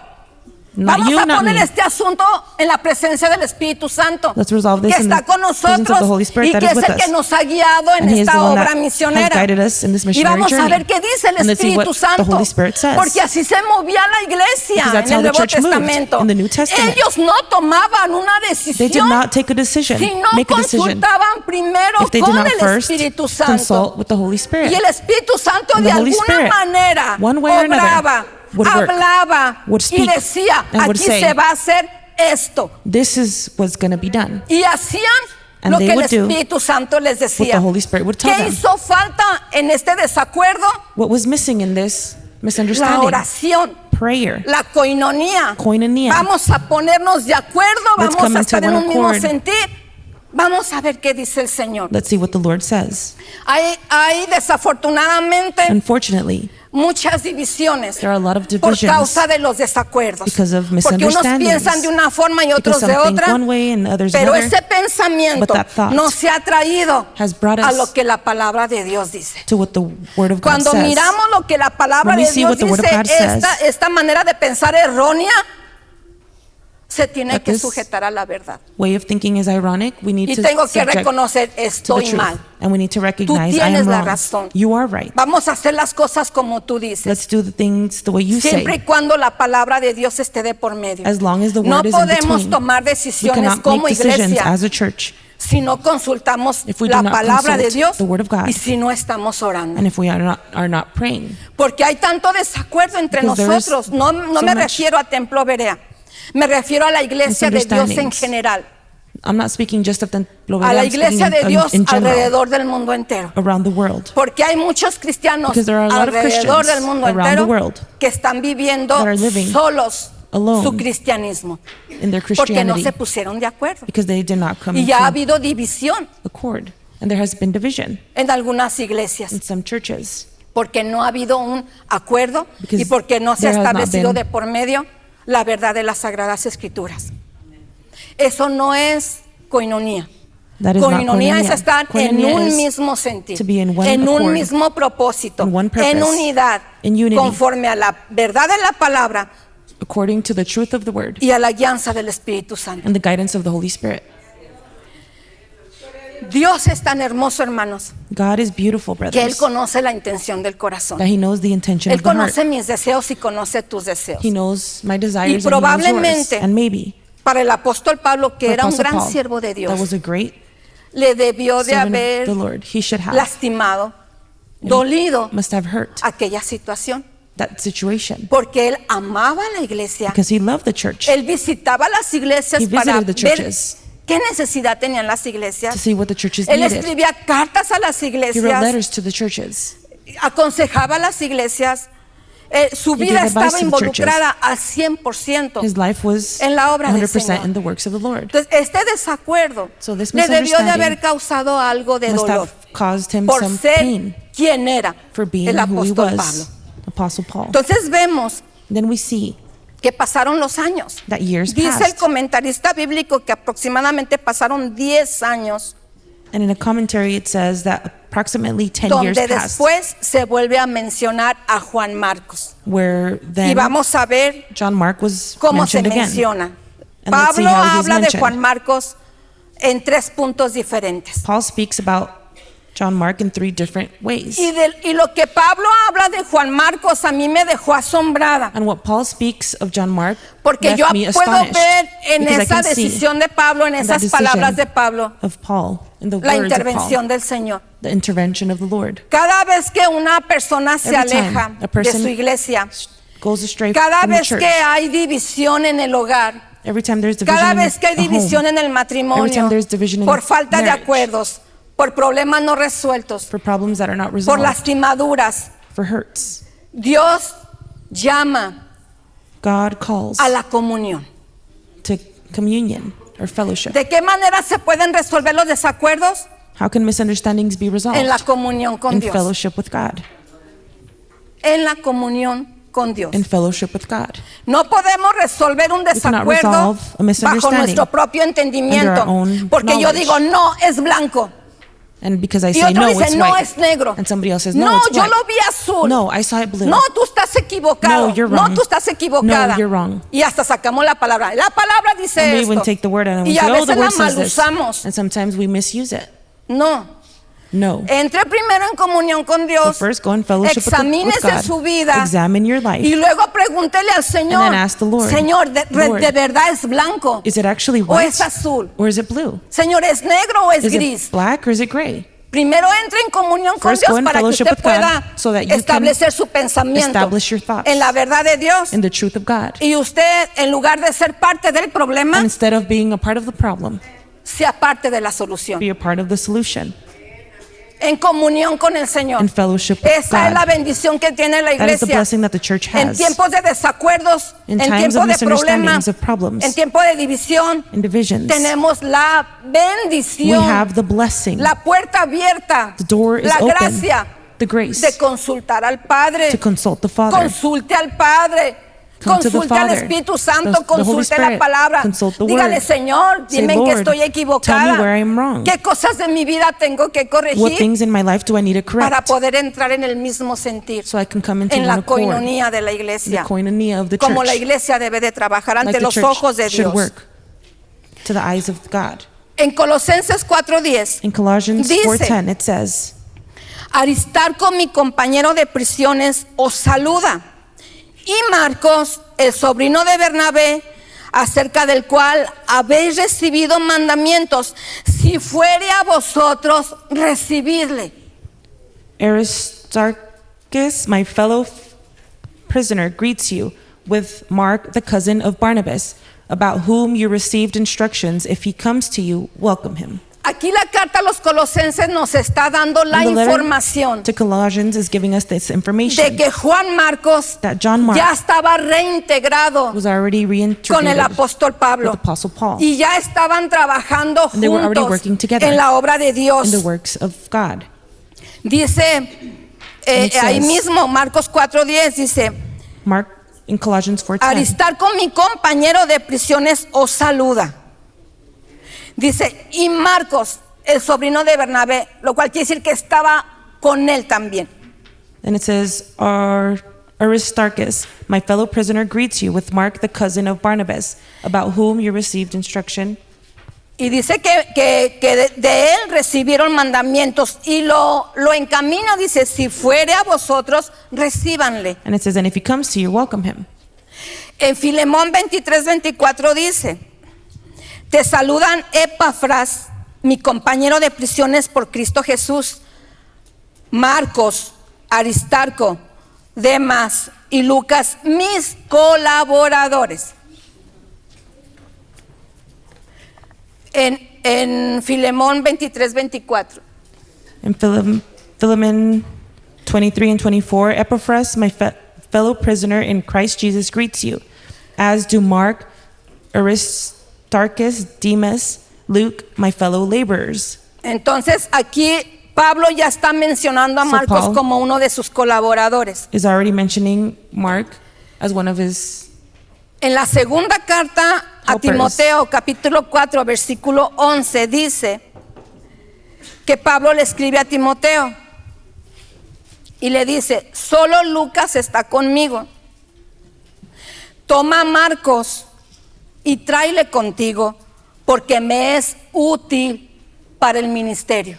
not Vamos you, a not poner me. este asunto en la presencia del Espíritu Santo, Let's resolve this que in está the con presence of nosotros the Holy Spirit y that que is es with el que us. nos ha guiado en And he is esta the one obra that has misionera. guided us in this Y missionary vamos a journey. ver qué dice el And let's see Espíritu what the Santo, Holy Spirit says. porque así se movía la iglesia Because that's en how el the Nuevo church moved Testamento. in the New Testament. Ellos no tomaban una They did decisión not take a decision, si no make a decision, consultaban primero if they did con not el first Espíritu consult Santo. with the Holy Spirit. Y el Espíritu Santo And de the Holy alguna Spirit, manera one way or another, obraba, would work, hablaba would y speak, decía, and would aquí say, se va a hacer esto. This is what's going to be done. Y hacían And lo they que el would do Espíritu Santo les What decía. the Holy Spirit would tell ¿Qué them. hizo falta en este desacuerdo? What was missing in this La misunderstanding? oración, Prayer. la coinonía. Koinonia. Vamos a ponernos de acuerdo, Let's vamos come a into estar en one un mismo accord. sentir. Vamos a ver qué dice el Señor. Let's see what the Lord says. Hay desafortunadamente Unfortunately, muchas divisiones there are a lot of por divisions causa de los desacuerdos. because of Porque unos misunderstandings. piensan de una forma y otros Because de some think otra. one way and others Pero another, ese pensamiento but that thought no se ha traído has brought a us lo que la palabra de Dios dice. to what the Word of God Cuando says. miramos lo que la palabra When we de see Dios what the Word of dice, God says, esta manera de pensar errónea se tiene that que this sujetar a la verdad. way of thinking is ironic. We need Y to tengo que subject reconocer, to the estoy truth. mal. And we need to Tú recognize I tienes am la wrong. razón. You are right. Vamos a hacer las cosas como tú dices. Let's do the things the way you Siempre y say. cuando la palabra de Dios esté de por medio. As long as the No Word is in podemos between. tomar We decisiones cannot como make decisions iglesia as a church si no consultamos if we do la not palabra de consult Dios the Word of God. y si no estamos orando. and if we are not praying. Porque hay tanto desacuerdo entre Because there is nosotros. No so me much refiero a Templo Berea. Me refiero a la iglesia de Dios en misunderstandings. general. I'm not speaking just of the A la iglesia de Dios in general, alrededor del mundo entero. around the world. Porque hay muchos cristianos Because there are a lot of alrededor Christians del mundo around entero the world que están viviendo that are living solos alone su cristianismo. in their Porque no Christianity se pusieron de acuerdo. because they did not come Y ya ha into habido división accord. And there has been division en algunas iglesias. in some churches Porque no ha habido un acuerdo Because y porque no se ha there has not establecido been- de por medio la verdad de las Sagradas Escrituras. Eso no es coinonía. That is not Coinonía es koinonia. estar Koinonia en un is mismo sentir, to be in one en un accord, mismo propósito, in one purpose, en unidad, in unity, conforme a la verdad de la palabra according to the truth of the Word y a la guianza del Espíritu Santo. and the guidance of the Holy Spirit. Dios es tan hermoso, hermanos, God is beautiful, que Él brothers, conoce la intención del corazón. that He knows the intention Él of the heart. conoce mis deseos y conoce tus deseos. He knows my desires and He knows yours. probablemente- And maybe Para el apóstol Pablo, que for era un Apostle gran Paul, siervo de that Dios, was a great le debió de servant haber of the Lord. He should have, lastimado, dolido must have hurt aquella situación, that situation porque él amaba la iglesia. because he loved the church Él visitaba las iglesias He para visited the ver churches qué necesidad tenían las to iglesias. see what the churches Él needed. escribía cartas a las He wrote iglesias, letters to the churches. aconsejaba a las iglesias. Su He vida gave advice estaba to the involucrada al 100%. His life was En la obra del 100% Señor. in the works of the Lord. Entonces, este desacuerdo So this le debió de misunderstanding haber causado algo de Must dolor have caused him por some ser pain quien era for being el who he apóstol Pablo. was, Apostle Paul. Entonces vemos Then we see que pasaron los años. that years Dice el passed. comentarista bíblico que aproximadamente pasaron 10 años, And in a commentary it says that approximately 10 years donde passed después se vuelve a mencionar a Juan Marcos. where Y then vamos a ver John Mark was cómo se mentioned again. menciona. And let's see Pablo how he's habla de mentioned. Juan Marcos en 3 puntos diferentes. Paul speaks about John Mark in 3 different ways. Y lo que Pablo habla de Juan Marcos a mí me dejó asombrada. And what Paul speaks of John Mark Porque left yo me puedo astonished ver en because I esa can see decisión de Pablo, en in that esas palabras de decision Pablo, of Paul, in the la words of intervención Paul, del Señor. the intervention of the Lord. Cada vez que una persona se Every time aleja a person de su iglesia, Goes astray cada from the vez church. que hay división en el hogar, Every time there's division Cada in vez que hay a home, división en el every matrimonio, time there's division in por falta de marriage, acuerdos, por problemas no resueltos, for problems that are not por resolved, lastimaduras, for hurts, Dios llama God calls a la comunión. to communion or fellowship. ¿De qué manera se pueden resolver los desacuerdos? How can misunderstandings be resolved? En la comunión con In Dios. fellowship with God. En la comunión con Dios. In fellowship with God. No podemos resolver un cannot desacuerdo resolve a bajo misunderstanding nuestro propio entendimiento. under our own Porque yo knowledge. digo, no, es blanco. And because I Y say otro no, dice, it's no, white. es negro. And somebody else says no, No, it's yo white. lo vi azul. No, I saw it blue. No, tú estás equivocado. No, you're No, wrong. tú estás equivocada. No, you're wrong. Y hasta sacamos la palabra. La palabra dice And we esto. even take the word and we Y say, a oh, the veces la word says this. malusamos. And sometimes we misuse it. No. No. Entre primero en comunión con So Dios. first go in fellowship with Examínese God. su vida. Examine your life. Y luego pregúntele al Señor. And then ask the Lord, Señor, Lord, ¿de verdad es blanco? Is it actually ¿O white? es azul? Or is it blue? Señor, ¿es negro o es Is gris? it black or is it gray? Primero entre en comunión con First Dios go in para que fellowship usted with God pueda so that you can establecer su pensamiento establish your thoughts en la verdad de Dios. In the truth of God. Y usted, en lugar de ser parte del problema, And instead of being a part of the problem, sea parte de la solución. be a part of the solution. En comunión con el Señor. In fellowship with Esa es la God. bendición que tiene la That is the iglesia. blessing that the church En has. tiempos de desacuerdos, In en times tiempos of de problemas, misunderstandings, of problems, en tiempos de división, in divisions, tenemos la we bendición, have the blessing, la puerta abierta, the door is la open, gracia the grace de consultar al Padre. to consult the Father. Consulte al Padre. Come to the Consulte al Father, Espíritu Santo, the Holy consulte la Spirit, palabra. consult the Dígale, Word. Señor, Say, dime en Lord, que estoy tell equivocada. me where I'm wrong. ¿Qué cosas de mi vida tengo que What corregir things in my life do I need to para correct poder entrar en el mismo sentir? so I can come into En one la accord, coinonía de la the iglesia. koinonia of the Como la church, iglesia debe de trabajar like ante the los church ojos de should Dios. work to the eyes of God. En Colosenses 4:10 In Colossians dice, 4:10 it says, Aristarco, mi compañero de prisiones, os saluda. Y Marcos, el sobrino de Bernabé, acerca del cual habéis recibido mandamientos, si fuere a vosotros, recibidle. Aristarchus, my fellow prisoner, greets you, with Mark, the cousin of Barnabas, about whom you received instructions. If he comes to you, welcome him. Aquí la carta a los colosenses nos está dando la And the letter información to Colossians is giving us this de information que Juan Marcos that John Mark ya estaba reintegrado was already con el reintegrated apóstol with Pablo Apostle Paul y ya estaban trabajando And they were already juntos working together en la obra de Dios. in the works of God. Dice it ahí says- mismo Marcos 4:10 dice, Mark in Colossians 4:10. Aristarco, mi compañero de prisiones, os saluda. Dice, y Marcos, el sobrino de Bernabé, lo cual quiere decir que estaba con él también. And it says, Aristarchus, my fellow prisoner, greets you, with Mark, the cousin of Barnabas, about whom you received instruction. Y dice que de él recibieron mandamientos y lo encamina, dice, si fuere a vosotros, recíbanle. And it says, and if he comes to you, welcome him. En Filemón 23:24 dice, te saludan Epafras, mi compañero de prisiones por Cristo Jesús, Marcos, Aristarco, Demas y Lucas, mis colaboradores. En Filemón 23:24. In Philemon 23 and 24, Epaphras, my fellow prisoner in Christ Jesus, greets you, as do Mark, Aristarchus, Demas, Luke, my fellow laborers. Entonces aquí Pablo ya está mencionando a So Marcos Paul como uno de sus colaboradores. Is already mentioning Mark as one of his. En la segunda carta a Helpers. Timoteo, capítulo 4, versículo 11, dice que Pablo le escribe a Timoteo y le dice, solo Lucas está conmigo. Toma a Marcos y tráele contigo, porque me es útil para el ministerio.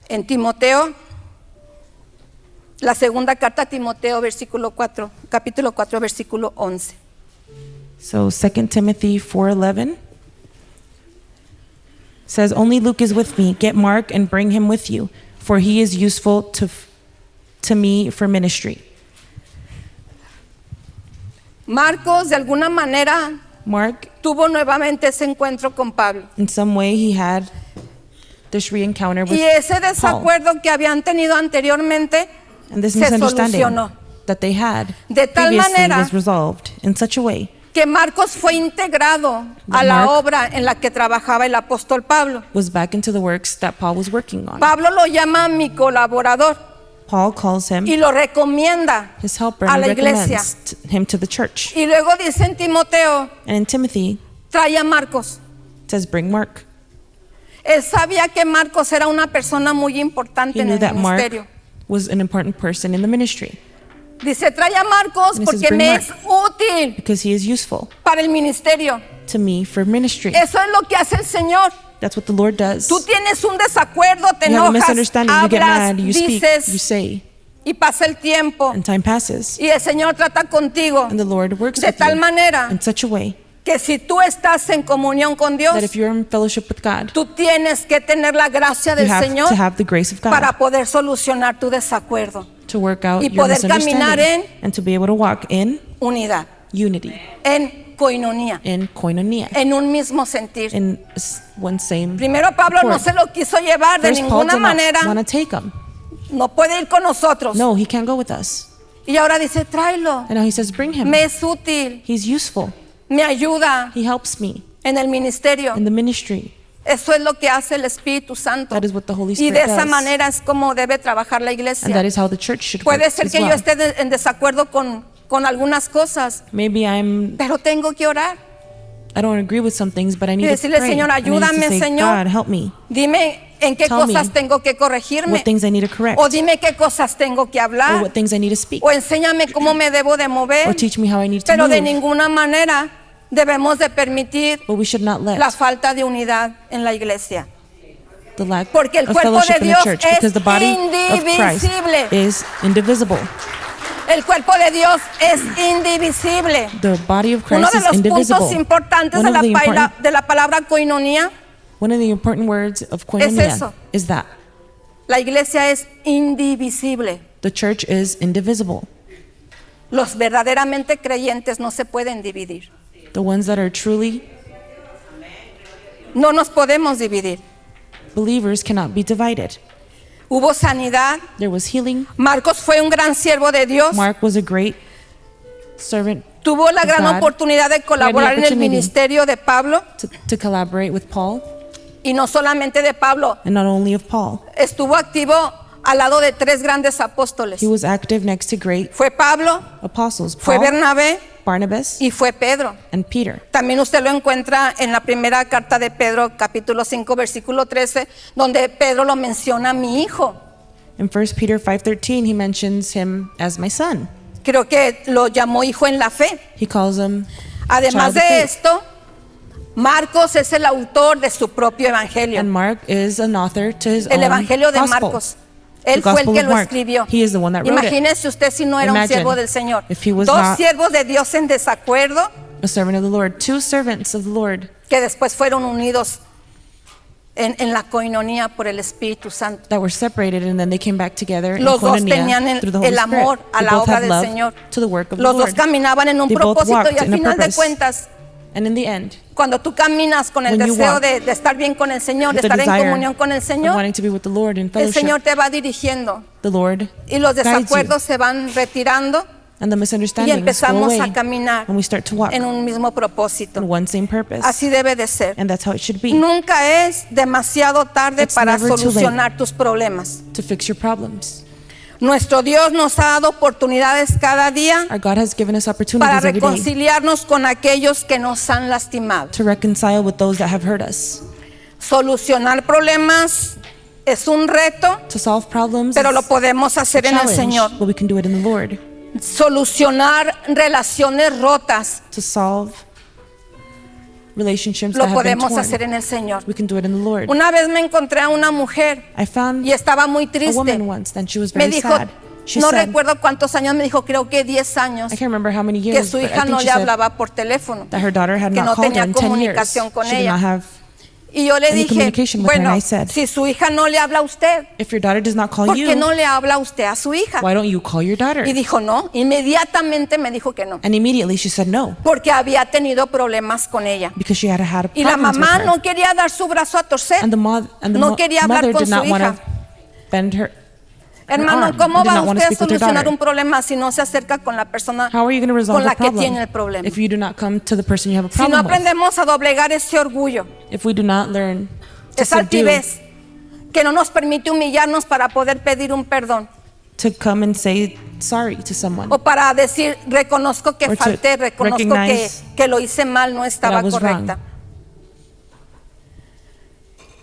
En Timoteo, la segunda carta a Timoteo, versículo 4, capítulo 4, versículo 11. So 2 Timothy 4:11 says, only Luke is with me. Get Mark and bring him with you, for he is useful to me for ministry. Marcos de alguna manera Mark, tuvo nuevamente ese encuentro con Pablo. in some way, he had this re-encounter with Y ese Paul. desacuerdo que habían tenido anteriormente And this se misunderstanding solucionó. that they had De tal previously manera was resolved in such a way Que Marcos fue integrado a la obra en la que trabajaba el apóstol Pablo. was back into the works that Paul was working on. Pablo lo llama mi colaborador Paul calls him y lo recomienda his helper a and la iglesia. recommends him to the church. Y luego dice en Timoteo, And in Timothy, trae a Marcos. it says, bring Mark. Él sabía que Marcos era una persona muy importante He en knew el that Mark ministerio. was an important person in the ministry Dice, trae a Marcos And he says, porque "Bring me Mark." es útil because he is useful para el ministerio. to me for ministry. Eso es lo que hace el Señor. That's what the Lord does. Tú tienes un desacuerdo, te You have a enojas, misunderstanding, you get hablas, mad, you speak, you dices say, y pasa el tiempo. and time passes. Y el Señor trata contigo And the Lord works de with tal you manera in such a way que si tú estás en comunión con Dios, that if you're in fellowship with God, tú tienes que tener la gracia you del have Señor to have the grace of God para poder solucionar tu desacuerdo. to work out y your poder caminar misunderstanding and to be able to walk in Unidad, unity, en coinonía, in koinonia, en un mismo sentir. in one same Primero Pablo no accord. se lo quiso llevar de First, Paul ninguna did not manera, want to take him. no puede ir con nosotros. No, he can't go with us. Y ahora dice, tráelo, And now he says, bring him. me es útil, He's useful. me ayuda He helps me en el ministerio. in the ministry. Eso es lo que hace el Espíritu Santo. That is what the Holy Y Spirit de esa does. manera es como debe trabajar la And that iglesia. is how the church should work Puede ser as que yo well. esté en desacuerdo con algunas cosas, Maybe pero tengo que orar. I don't agree with some things, but I need Y to decirle, pray. Señor, I need to ayúdame, say, Señor. God, help me. Dime en qué Tell me cosas tengo que corregirme. What things I need to correct. O dime qué cosas tengo que Or hablar. what things I need to speak. O enséñame cómo me debo de Or mover. teach me how I need to Pero de move. ninguna manera debemos de permitir But we should not let la falta de unidad en la iglesia. the lack Porque el of cuerpo fellowship de in the Dios church, es because the body of Christ indivisible. is indivisible. El cuerpo de Dios es indivisible. The body of Uno Christ de is los indivisible. puntos importantes One de la palabra coinonía, One of the important words of koinonia eso. is that la iglesia es indivisible. the church is indivisible. Los verdaderamente creyentes no se pueden dividir. The ones that are truly No nos podemos dividir. believers cannot be divided. Hubo sanidad. There was healing. Marcos fue un gran siervo de Dios. Mark was a great servant Tuvo la gran God. oportunidad de colaborar en el opportunity. ministerio de Pablo. to collaborate with Paul, Y no solamente de Pablo. and not only of Paul. Estuvo activo al lado de tres grandes apóstoles. He was active next to great Fue Pablo, apostles, fue Paul, Bernabé Barnabas, y fue Pedro. and Peter. También usted lo encuentra en la primera carta de Pedro, capítulo 5, versículo 13, donde Pedro lo menciona mi hijo. In 1 Peter 5:13, he mentions him as my son. Creo que lo llamó hijo en la fe. He calls him Además child of de faith. esto, Marcos es el autor de su propio evangelio. And Mark is an author to his El own evangelio de gospel. Marcos. Él The fue el Gospel que of lo Mark. escribió. He is the one that wrote it. Imagínese usted si no era un Imagine siervo del Señor. if he was Dos not siervos de Dios en desacuerdo A servant of the Lord, two servants of the Lord que después fueron unidos en la coinonía por el Espíritu Santo. that were separated, and then they came back together in Los dos koinonia tenían through the Holy el amor Spirit. a They la both obra had del love Señor. to the work of Los the dos Lord. caminaban en un They both propósito walked y al in a final de purpose. cuentas, And in the end, cuando tú caminas con el When you deseo walk de estar bien con el Señor, de with the estar en desire comunión con el of Señor, wanting to be with the Lord in el fellowship, Señor te va dirigiendo the Lord y los guides desacuerdos you, se van retirando and the y misunderstandings go empezamos away, a caminar and we start to walk en un mismo propósito. in one same purpose. Así debe de ser. And that's how it should be, Nunca es demasiado tarde It's para never too late. solucionar tus problemas. to fix your problems. Nuestro Dios nos ha dado oportunidades cada día Our God has given us para opportunities every day reconciliarnos con aquellos que nos han lastimado. to reconcile with those that have hurt us. Solucionar problemas es un reto, To solve problems pero lo is podemos a hacer en el challenge, Señor. but we can do it in the Lord. Solucionar relaciones rotas To solve relationships lo that have been podemos torn, hacer en el Señor. we can do it in the Lord. Una vez me encontré a una mujer I found y estaba muy a triste. woman once, and she was Me very dijo, sad. She no said, recuerdo cuántos años, me dijo, creo que 10 años, I can't remember how many que years, su but I hija think no she le said hablaba por teléfono. that her daughter had que not no called her tenía in 10 years. comunicación con She did ella. not have Y yo le in the dije, communication with her, and bueno, I said, si su hija no le habla a usted, if your daughter does not call ¿por qué you, no le habla a usted a su hija? why don't you call your daughter? Y dijo no, inmediatamente me dijo que no, And immediately she said no, porque había tenido problemas con ella. because she had Y la problems with mamá her. no quería dar su brazo a torcer. And the, no quería hablar mother con did su not want hija. to bend her Hermano, arm, ¿cómo and did va not want to usted a speak with her solucionar daughter. un problema si no se acerca con la persona How are you going to resolve con la a que tiene el problem problema? if you do not come to the person you have a Si no problem with? aprendemos a doblegar ese orgullo, If we do not learn to esa subdue, altivez que no nos permite humillarnos para poder pedir un perdón, to come and say sorry to someone, o para decir reconozco que Or to falté, reconozco recognize que lo hice mal, no estaba was correcta. wrong.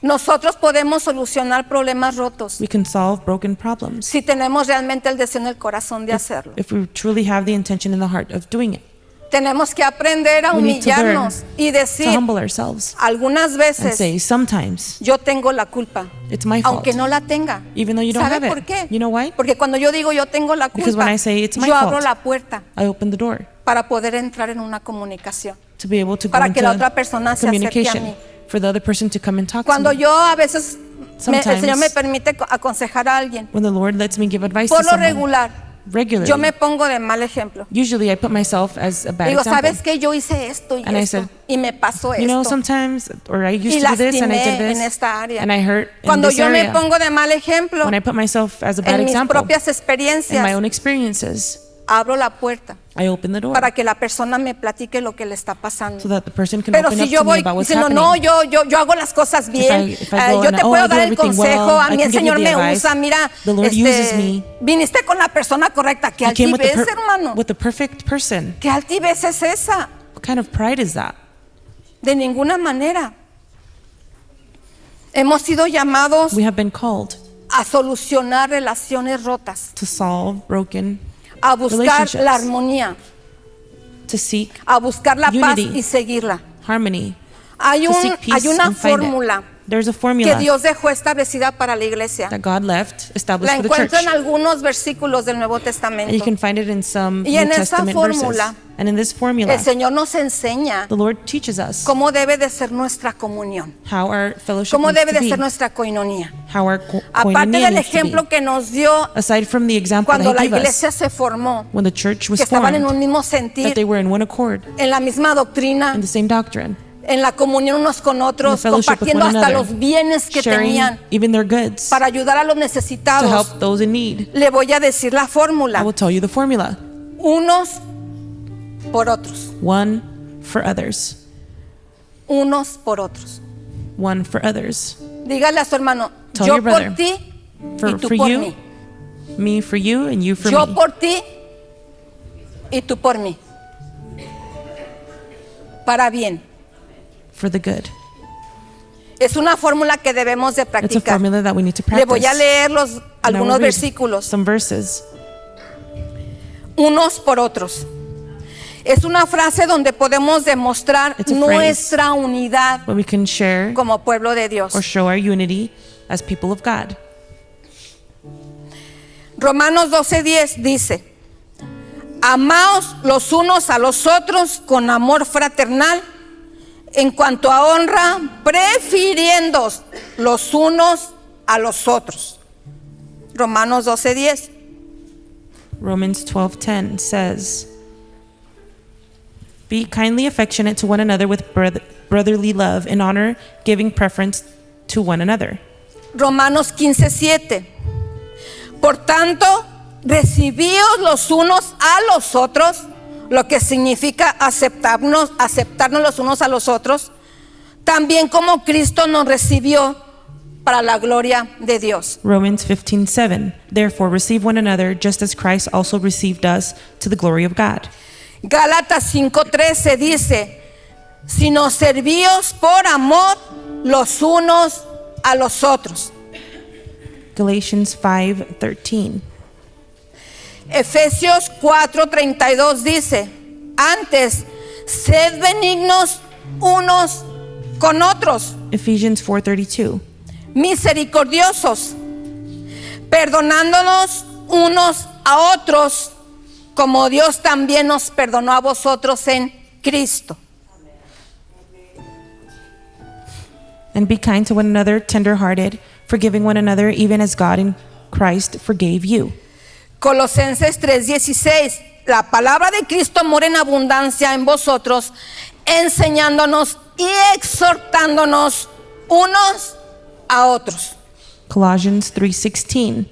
Nosotros podemos solucionar problemas rotos we can solve broken problems si tenemos realmente el deseo en el corazón de hacerlo. if we truly have the intention in the heart of doing it. Tenemos que aprender a We need to learn humillarnos y To decir humble ourselves algunas and veces say, sometimes yo tengo la culpa, it's my fault, aunque no la tenga. even though you don't ¿Sabe have por it. qué? You know why? Porque cuando yo digo yo tengo la Because culpa, when I say it's my yo abro fault, la puerta I open the door para poder entrar en una comunicación. to be able to go Para que la into otra persona se acerque a communication, mí. for the other person to come and talk Cuando to me. yo a veces, el Sometimes, Señor me permite aconsejar a alguien, When the Lord lets me give advice por to lo someone, regular, regularly, yo me pongo de mal ejemplo. usually I put myself as a bad Digo, example. ¿sabes qué? Yo hice esto y And I esto, said, y me pasó You know, esto. sometimes, or I Y used to do this and I did lastimé en this, esta área. and I hurt in Cuando this yo me area. pongo de mal ejemplo, When I put myself as a bad en mis example, propias in my experiencias, own experiences, abro la puerta I open the door para que la persona me platique lo que le está pasando. so that the person can Pero open si up yo to me voy about what's diciendo, happening. no, yo hago las cosas bien, if I go yo and, te oh, puedo I do dar el everything consejo, well, a I mí el can give you Señor the me advice, usa, mira, the Lord uses me. viniste con la persona correcta, qué You came altivez, hermano, with the perfect person. qué altivez es esa, What kind of pride is that? de ninguna manera. Hemos sido llamados We have been called a solucionar relaciones rotas, to solve broken, a buscar relationships. la armonía, to seek a buscar la paz Unity. y seguirla. harmony, Hay to seek peace una and find it. fórmula There's a que formula Dios dejó establecida para la iglesia. that God left established La for the church. encuentro en algunos versículos del Nuevo And you Testamento. can find it in some Y New en esa Testament fórmula, verses. And in this formula, El Señor nos enseña the Lord teaches us cómo debe de ser nuestra comunión, how our fellowship cómo needs debe to de be, ser nuestra coinonía. how our Aparte koinonia del needs to be. ejemplo que nos dio Aside from the example cuando that la He gave us, iglesia se formó, when the church was que estaban en un formed, mismo that they sentir, were in one accord, en la misma doctrina, in the same doctrine, en la comunión unos con otros, In the fellowship with compartiendo one hasta another, los bienes que sharing tenían even their goods para ayudar a los to necesitados. help those in need. Le voy a decir la I fórmula: will tell you the formula. unos por otros, One for others. unos por otros. One for others. Dígale a su hermano, Tell yo your brother, por ti y For tú por you, mí. me for you, and you for Yo me. por ti y tú por mí. Para bien. For the good. Es una fórmula que debemos de It's a practicar. formula that we need to Le voy a practice. leer And I will algunos read versículos. some verses. Unos por otros. Es una frase donde podemos demostrar It's a phrase. nuestra unidad Where we can share como pueblo de Dios. or show our unity as people of God. Romanos 12:10 dice: amaos los unos a los otros con amor fraternal, en cuanto a honra, prefiriéndoos los unos a los otros. Romanos 12:10. Romans 12:10 says, "Be kindly affectionate to one another with brotherly love, in honor, giving preference to one another." Romanos 15:7. Por tanto, recibíos los unos a los otros, lo que significa aceptarnos los unos a los otros, también como Cristo nos recibió para la gloria de Dios. Romans 15:7. Therefore receive one another just as Christ also received us to the glory of God. Gálatas 5:13 dice: sino servíos por amor los unos a los otros. Galatians 5:13. Efesios 4:32 dice: antes, sed benignos unos con otros, Ephesians 4:32. misericordiosos, perdonándonos unos a otros, como Dios también nos perdonó a vosotros en Cristo. And be kind to one another, tender-hearted, forgiving one another, even as God in Christ forgave you. Colosenses 3:16. La palabra de Cristo mora en abundancia en vosotros, enseñándonos y exhortándonos unos a otros. Colossians 3:16.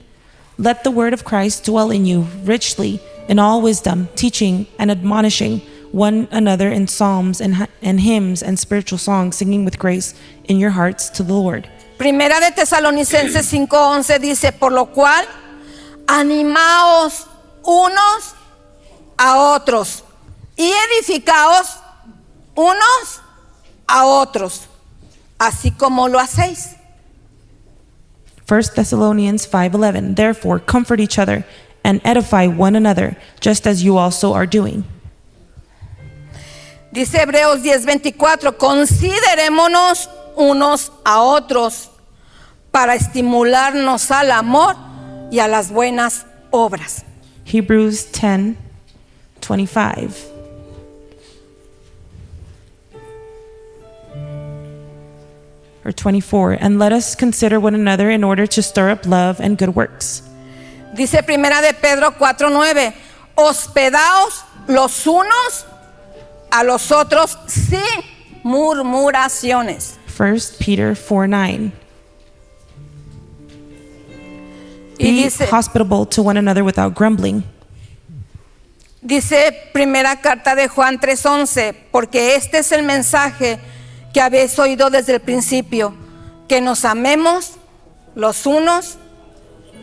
Let the word of Christ dwell in you richly in all wisdom, teaching and admonishing one another in psalms and hymns and spiritual songs, singing with grace in your hearts to the Lord. Primera de Tesalonicenses 5:11 dice, por lo cual, animaos unos a otros y edificaos unos a otros, así como lo hacéis. 1 Thessalonians 5:11. Therefore, comfort each other and edify one another, just as you also are doing. Dice Hebreos 10:24, considerémonos unos a otros para estimularnos al amor y a las buenas obras. Hebrews 10:25. Or 24. And let us consider one another in order to stir up love and good works. Dice Primera de Pedro 4:9, hospedaos los unos a los otros sin murmuraciones. 1 Peter 4:9. Y Be dice, hospitable to one another without grumbling. dice Primera Carta de Juan 3:11, porque este es el mensaje que habéis oído desde el principio, que nos amemos los unos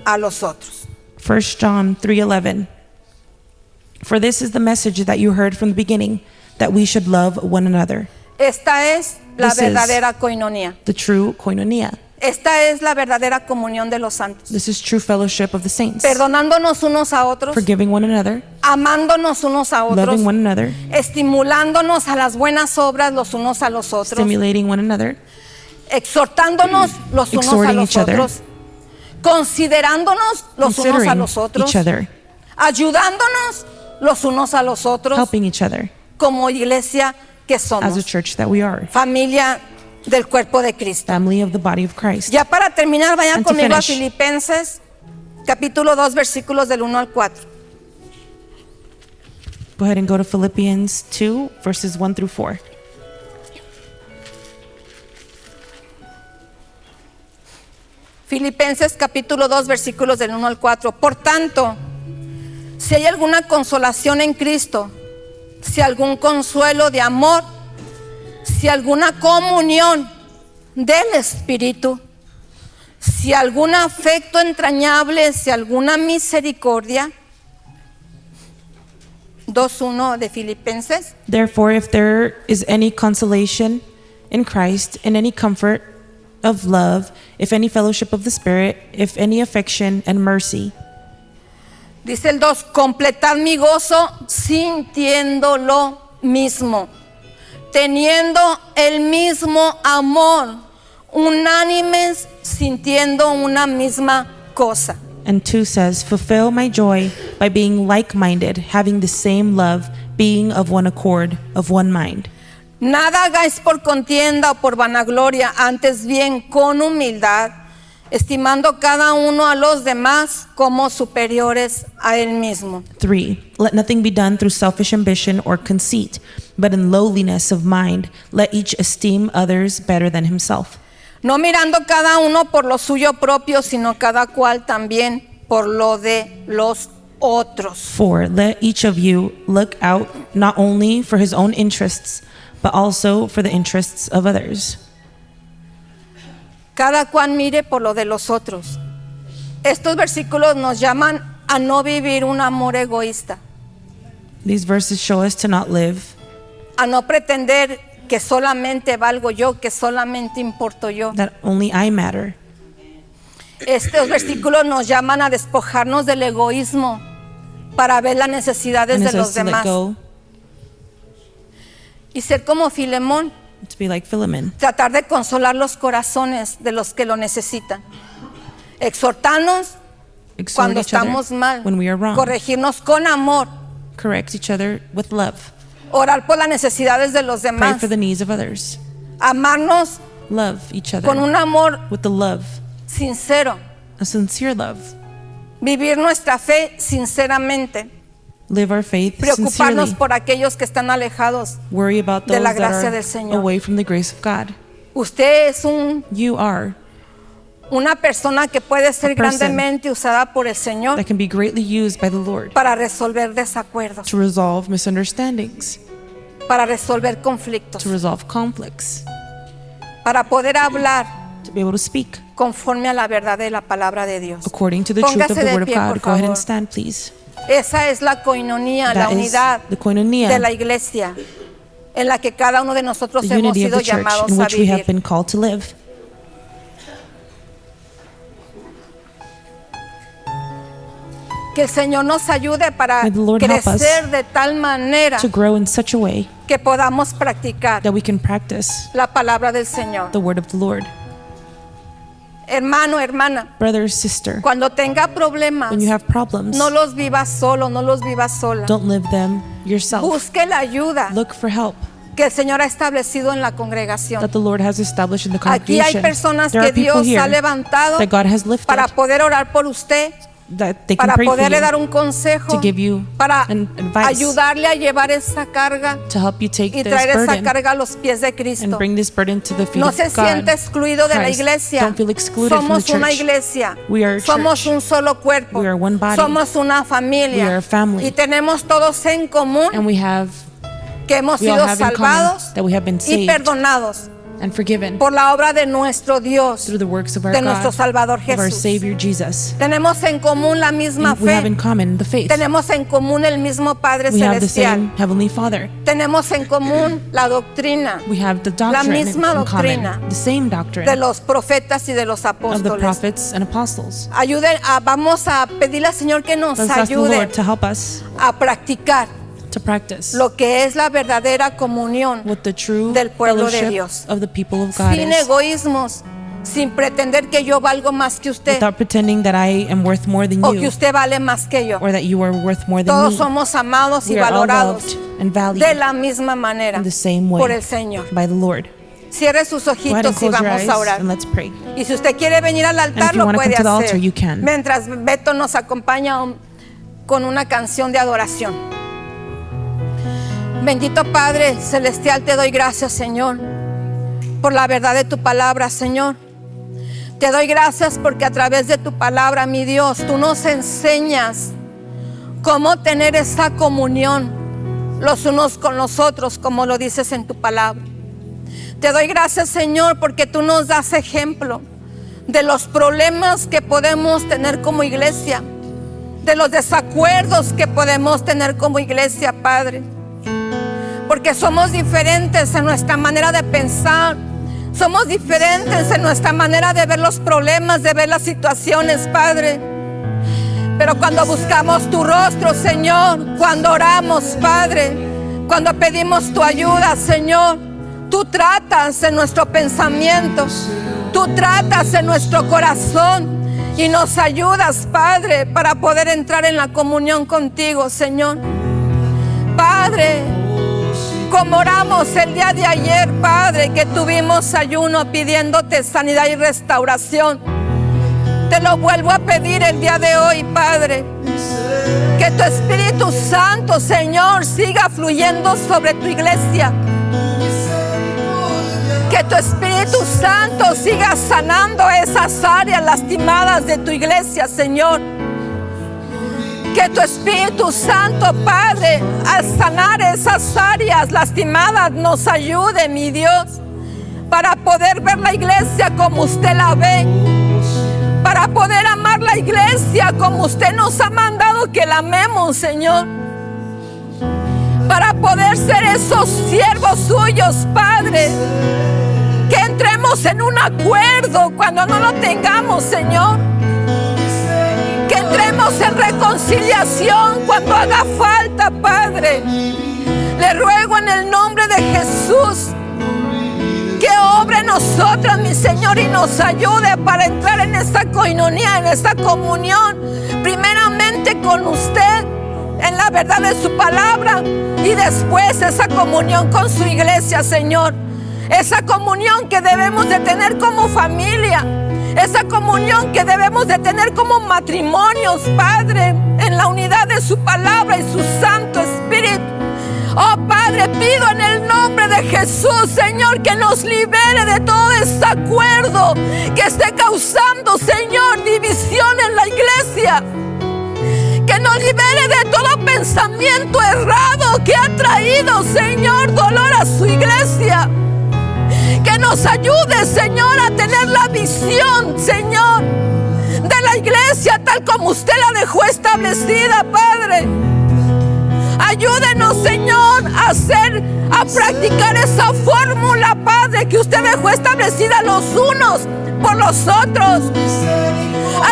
a los otros. 1 John 3:11. For this is the message that you heard from the beginning, that we should love one another. Esta es la This is- verdadera koinonia. The true koinonia. Esta es la verdadera comunión de los santos. This is true fellowship of the saints. Perdonándonos unos a otros, Forgiving one another, amándonos unos a otros, loving one another, estimulándonos a las buenas obras los unos a los otros, stimulating one another, exhortándonos los unos a Exhorting los each other. otros, considerándonos los unos a considering los otros, each other, ayudándonos los unos a los otros, helping each other como iglesia que as a somos, church that we are, familia del cuerpo de Cristo. family of the body of Christ. Ya para terminar, vayan And to conmigo a finish. Filipenses, capítulo 2, versículos del 1 al 4. Go ahead and go to Philippians 2, verses 1 through 4. Filipenses capítulo 2 versículos del 1 al 4. Por tanto, si hay alguna consolación en Cristo, si algún consuelo de amor, si alguna comunión del Espíritu, si algún afecto entrañable, si alguna misericordia. 2:1 de Filipenses. Therefore, if there is any consolation in Christ, and any comfort of love, if any fellowship of the Spirit, if any affection and mercy, Dice el 2, completad mi gozo sintiendo lo mismo, teniendo el mismo amor, unánimes, sintiendo una misma cosa. and 2 says, fulfill my joy by being like-minded, having the same love, being of one accord, of one mind. Nada hagáis por contienda o por vanagloria, antes bien con humildad, estimando cada uno a los demás como superiores a él mismo. 3, let nothing be done through selfish ambition or conceit, but in lowliness of mind, let each esteem others better than himself. No mirando cada uno por lo suyo propio, sino cada cual también por lo de los otros. 4, let each of you look out not only for his own interests, but also for the interests of others. Cada cual mire por lo de los otros. Estos versículos nos llaman a no vivir un amor egoísta, These verses show us to not live, a no pretender que solamente valgo yo, que solamente importo yo. that only I matter. Estos versículos nos llaman a despojarnos del egoísmo para ver las necesidades And de it los says to let demás go, y ser como Filemón, to be like Philemon, tratar de consolar los corazones de los que lo necesitan, exhortarnos exhort cuando each other estamos mal, when we are wrong, corregirnos con amor, correct each other with love, orar por las necesidades de los pray demás, for the needs of others, amarnos love each other con un amor with the love, sincero, a sincere love. vivir nuestra fe sinceramente, Live our faith preocuparnos sincerely. por aquellos que están alejados. Worry about de those la that gracia are del Señor. away from the grace of God. Usted es You are una persona que puede ser A person grandemente usada por el Señor that can be greatly used by the Lord para resolver desacuerdos, to resolve misunderstandings, para resolver conflictos, to resolve conflicts, para poder hablar to be able to speak conforme a la verdad de la palabra de Dios. according to the truth of Póngase the de Word of pie, God. por Go ahead and favor. stand, please. Esa es la coinonía, la That is unidad the koinonia, de la iglesia en la que cada uno de nosotros the hemos unity of sido the church llamados in a which we have vivir. been called to live. Que el Señor nos ayude para May the Lord help us crecer de tal manera to grow in such a way que podamos practicar that we can practice la palabra del Señor. the word of the Lord. Hermano, hermana, Brother, sister, cuando tenga problemas, when you have problems, no los vivas solo, no los vivas sola. don't live them yourself. Busque la ayuda Look for help que el Señor ha establecido en la congregación. that the Lord has established in the Aquí hay congregation. personas There que are people Dios ha here levantado that God has lifted para poder orar por usted, that they can para pray for poderle dar you, un consejo, to give you para an advice, ayudarle a llevar esa carga to help you take y this traer esa burden carga a los pies de and Cristo. bring this burden to the feet No of se God. siente excluido de la Christ. iglesia. Don't feel excluded from Somos the una church. iglesia. We are a Somos church. un solo cuerpo. We are one body. Somos una familia. We are a family. Y tenemos todos en común And we all que hemos sido have in common salvados that we have been y saved perdonados and forgiven por la obra de nuestro Dios, through the works of our de nuestro God, Salvador of our Jesús. Savior Jesus. Tenemos en común la misma And we have in fe. common the faith. Tenemos en común el mismo Padre We have the Celestial. same Heavenly Father. Tenemos en común la doctrina We have the doctrine misma in doctrina common, the same de doctrine los profetas y de los of the apóstoles. prophets and apostles. Vamos a pedirle al Señor que nos Let's ask the ayude Lord to help us a practicar to practice lo que es la verdadera comunión what the true del pueblo de fellowship Dios. of the people of God sin is, egoísmos, sin pretender que yo valgo más que usted without pretending that I am worth more than o que you usted vale más que yo. or that you are worth more than Todos me. somos amados y We are all valorados loved and valued de la misma manera in the same por way el Señor. by the Lord. Cierre sus Go ahead and ojitos y close your vamos eyes a orar. and let's pray. Y si usted quiere venir al And altar, if you lo wanna puede come to the altar, hacer. you can. Mientras Beto nos acompaña con una canción de adoración. Bendito Padre Celestial, te doy gracias, Señor, por la verdad de tu palabra, Señor. Te doy gracias porque a través de tu palabra, mi Dios, tú nos enseñas cómo tener esa comunión los unos con los otros, como lo dices en tu palabra. Te doy gracias, Señor, porque tú nos das ejemplo de los problemas que podemos tener como iglesia, de los desacuerdos que podemos tener como iglesia, Padre. Porque somos diferentes en nuestra manera de pensar, somos diferentes en nuestra manera de ver los problemas, de ver las situaciones, Padre. Pero cuando buscamos tu rostro, Señor, cuando oramos, Padre, cuando pedimos tu ayuda, Señor, tú tratas en nuestro pensamiento, tú tratas en nuestro corazón y nos ayudas, Padre, para poder entrar en la comunión contigo, Señor. Padre, como oramos el día de ayer, Padre, que tuvimos ayuno pidiéndote sanidad y restauración, te lo vuelvo a pedir el día de hoy, Padre. Que tu Espíritu Santo, Señor, siga fluyendo sobre tu iglesia. Que tu Espíritu Santo siga sanando esas áreas lastimadas de tu iglesia, Señor. Que tu Espíritu Santo, Padre, al sanar esas áreas lastimadas, nos ayude, mi Dios, para poder ver la iglesia como usted la ve, para poder amar la iglesia como usted nos ha mandado que la amemos, Señor, para poder ser esos siervos suyos, Padre, que entremos en un acuerdo cuando no lo tengamos, Señor, que entremos en reconciliación cuando haga falta, Padre. Le ruego en el nombre de Jesús que obre en nosotras, mi Señor, y nos ayude para entrar en esta coinonía, en esta comunión, primeramente con usted, en la verdad de su palabra, y después esa comunión con su iglesia, Señor. esa comunión que debemos de tener como familia, esa comunión que debemos de tener como matrimonios, Padre, en la unidad de su palabra y su Santo Espíritu. Oh Padre, pido en el nombre de Jesús, Señor, que nos libere de todo desacuerdo que esté causando, Señor, división en la iglesia. Que nos libere de todo pensamiento errado que ha traído, Señor, dolor a su iglesia. Que nos ayude, Señor, a tener la visión, Señor, de la iglesia tal como usted la dejó establecida, Padre. Ayúdenos, Señor, a practicar esa fórmula, Padre, que usted dejó establecida los unos por los otros.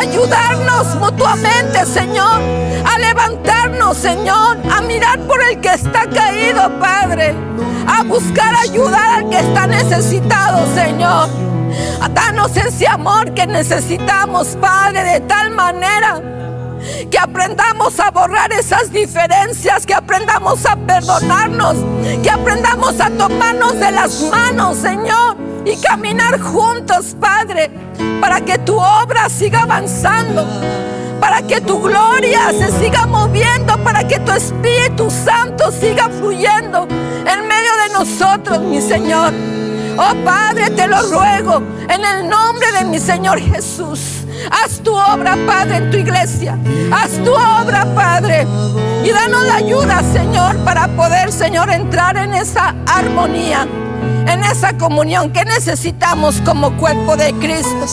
Ayudarnos mutuamente, Señor, a levantarnos, Señor, a mirar por el que está caído, Padre, a buscar ayudar al que está necesitado, Señor. Danos ese amor que necesitamos, Padre, de tal manera que aprendamos a borrar esas diferencias, que aprendamos a perdonarnos, que aprendamos a tomarnos de las manos, Señor, y caminar juntos, Padre, para que tu obra siga avanzando, para que tu gloria se siga moviendo, para que tu Espíritu Santo siga fluyendo en medio de nosotros, mi Señor. Oh Padre, te lo ruego en el nombre de mi Señor Jesús. Haz tu obra, Padre, en tu iglesia. Haz tu obra, Padre, y danos la ayuda, Señor, para poder, Señor, entrar en esa armonía, en esa comunión que necesitamos como cuerpo de Cristo.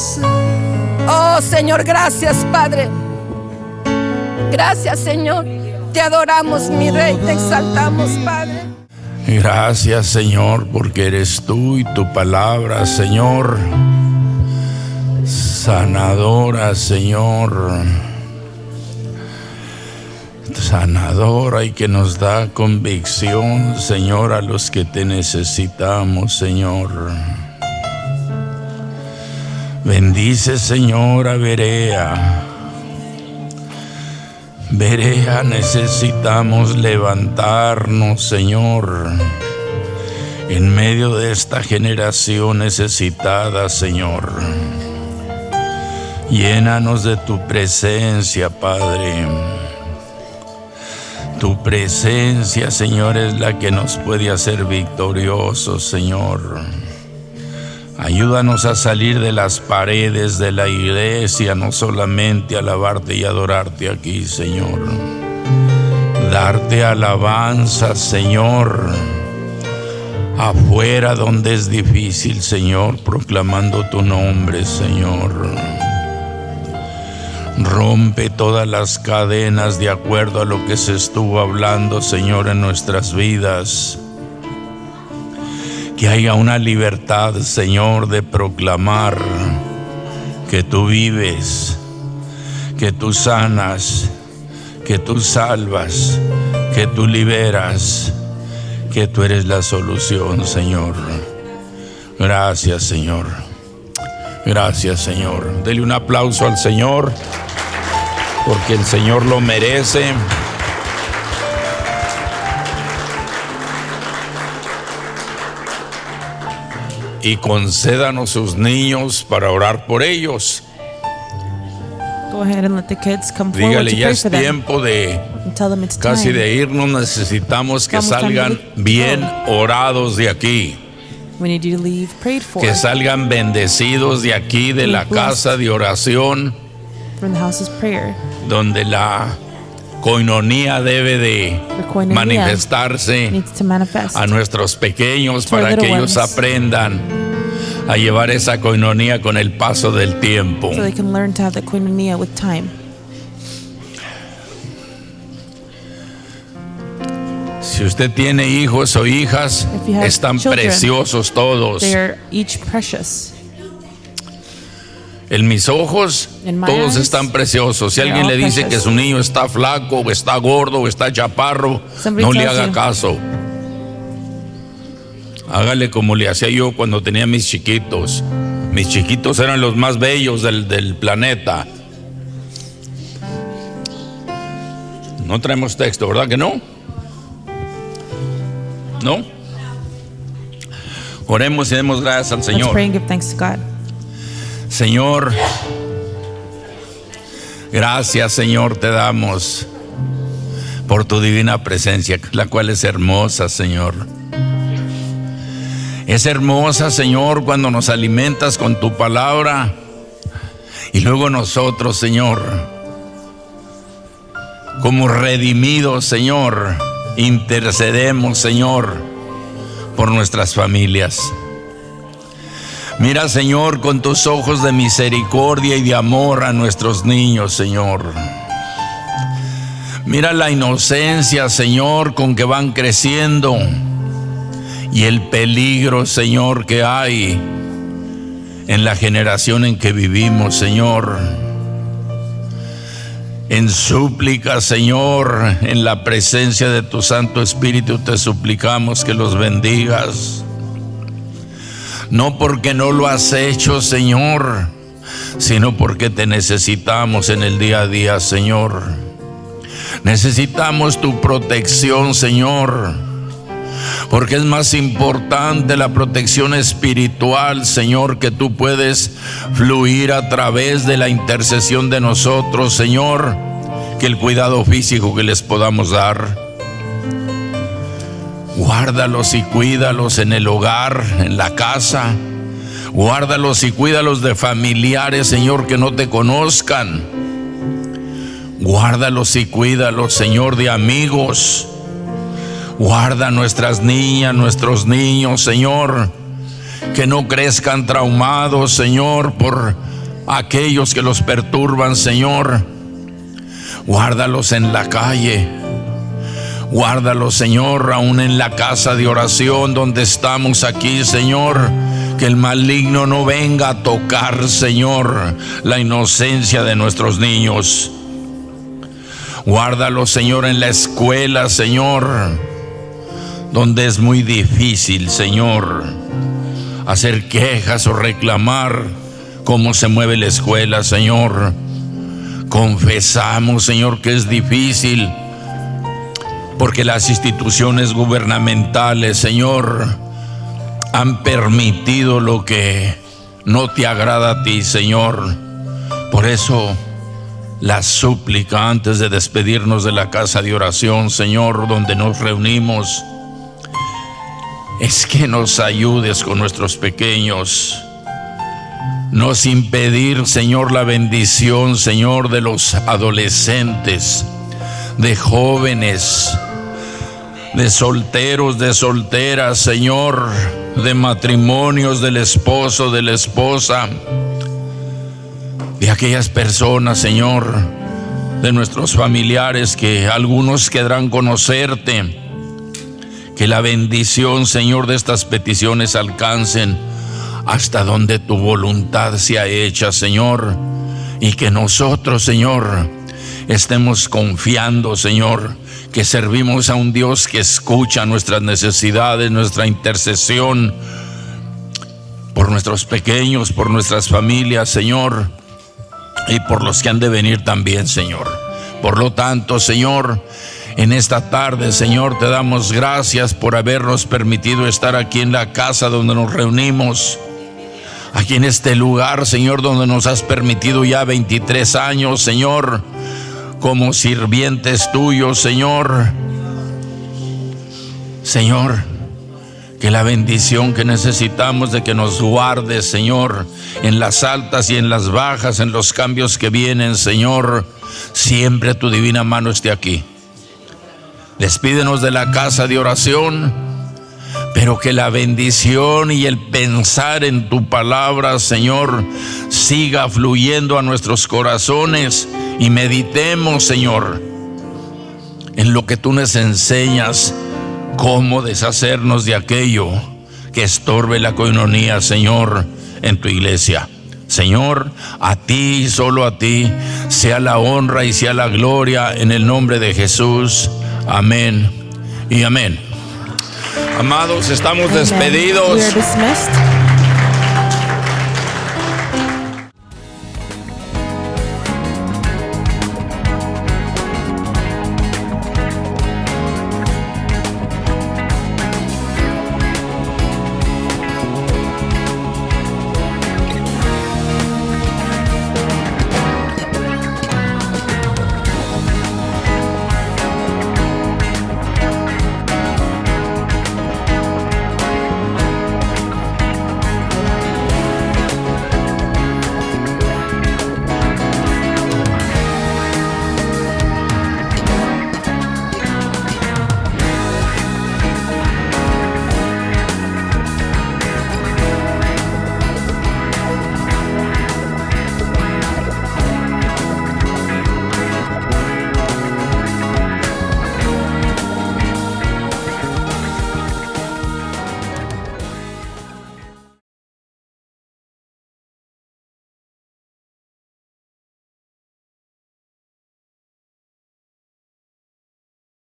Oh Señor, gracias, Padre. Gracias, Señor. Te adoramos, mi Rey, te exaltamos, Padre. Gracias, Señor, porque eres tú y tu palabra, Señor, sanadora, Señor, sanadora, y que nos da convicción, Señor, a los que te necesitamos, Señor. Bendice, Señor, a Berea. Berea, necesitamos levantarnos, Señor, en medio de esta generación necesitada, Señor. Llénanos de tu presencia, Padre. Tu presencia, Señor, es la que nos puede hacer victoriosos, Señor. Ayúdanos a salir de las paredes de la iglesia, no solamente alabarte y adorarte aquí, Señor. Darte alabanza, Señor, afuera donde es difícil, Señor, proclamando tu nombre, Señor. Rompe todas las cadenas de acuerdo a lo que se estuvo hablando, Señor, en nuestras vidas. Que haya una libertad, Señor, de proclamar que tú vives, que tú sanas, que tú salvas, que tú liberas, que tú eres la solución, Señor. Gracias, Señor. Gracias, Señor. Dele un aplauso al Señor, porque el Señor lo merece. Y concédanos sus niños para orar por ellos. Go ahead and let the kids come forward Dígale, to ya pray es for them. tiempo de And tell them it's casi time. de irnos. Necesitamos que Estamos salgan también- bien orados de aquí, We need you to leave prayed for. que salgan bendecidos de aquí, de la casa de oración, From the house of prayer. donde la coinonía debe de The koinonia manifestarse needs to manifest. a nuestros pequeños, To our para que little ellos ones. aprendan a llevar esa coinonía con el paso del tiempo. So they can learn to have the koinonia with time. Si usted tiene hijos o hijas, If you have están children, preciosos todos. They are each precious. En mis ojos, In my todos eyes, están preciosos. Si they're alguien all le dice precious. que su niño está flaco, o está gordo, o está chaparro, Somebody no le tells haga you. caso. Hágale como le hacía yo cuando tenía mis chiquitos. Mis chiquitos eran los más bellos del planeta. No traemos texto, ¿verdad que no? ¿No? Oremos y demos gracias al Let's Señor. pray and give thanks to God. Señor, gracias, Señor, te damos por tu divina presencia, la cual es hermosa, Señor. Es hermosa, Señor, cuando nos alimentas con tu palabra y luego nosotros, Señor, como redimidos, Señor, intercedemos, Señor, por nuestras familias. Mira, Señor, con tus ojos de misericordia y de amor a nuestros niños, Señor. Mira la inocencia, Señor, con que van creciendo y el peligro, Señor, que hay en la generación en que vivimos, Señor. En súplica, Señor, en la presencia de tu Santo Espíritu te suplicamos que los bendigas. No porque no lo has hecho, Señor, sino porque te necesitamos en el día a día, Señor. Necesitamos tu protección, Señor, porque es más importante la protección espiritual, Señor, que tú puedes fluir a través de la intercesión de nosotros, Señor, que el cuidado físico que les podamos dar. Guárdalos y cuídalos en el hogar, en la casa. Guárdalos y cuídalos de familiares, Señor, que no te conozcan. Guárdalos y cuídalos, Señor, de amigos. Guarda nuestras niñas, nuestros niños, Señor, que no crezcan traumados, Señor, por aquellos que los perturban, Señor. Guárdalos en la calle. Guárdalos, Señor, aún en la casa de oración donde estamos aquí, Señor. Que el maligno no venga a tocar, Señor, la inocencia de nuestros niños. Guárdalos, Señor, en la escuela, Señor, donde es muy difícil, Señor, hacer quejas o reclamar cómo se mueve la escuela, Señor. Confesamos, Señor, que es difícil porque las instituciones gubernamentales, Señor, han permitido lo que no te agrada a ti, Señor. Por eso la súplica antes de despedirnos de la casa de oración, Señor, donde nos reunimos, es que nos ayudes con nuestros pequeños. Nos impedir, Señor, la bendición, Señor, de los adolescentes, de jóvenes, de solteros, de solteras, Señor, de matrimonios, del esposo, de la esposa, de aquellas personas, Señor, de nuestros familiares que algunos querrán conocerte. Que la bendición, Señor, de estas peticiones alcancen hasta donde tu voluntad sea hecha, Señor, y que nosotros, Señor, estemos confiando, Señor, que servimos a un Dios que escucha nuestras necesidades, nuestra intercesión por nuestros pequeños, por nuestras familias, Señor, y por los que han de venir también, Señor. Por lo tanto, Señor, en esta tarde, Señor, te damos gracias por habernos permitido estar aquí en la casa donde nos reunimos, aquí en este lugar, Señor, donde nos has permitido ya 23 años, Señor, como sirvientes tuyos, Señor. Señor, que la bendición que necesitamos de que nos guardes, Señor, en las altas y en las bajas, en los cambios que vienen, Señor, siempre tu divina mano esté aquí. Despídenos de la casa de oración, pero que la bendición y el pensar en tu palabra, Señor, siga fluyendo a nuestros corazones y meditemos, Señor, en lo que tú nos enseñas, cómo deshacernos de aquello que estorbe la coinonía, Señor, en tu iglesia. Señor, a ti y solo a ti sea la honra y sea la gloria en el nombre de Jesús. Amén y amén. Amados, estamos Amen. despedidos. We are dismissed.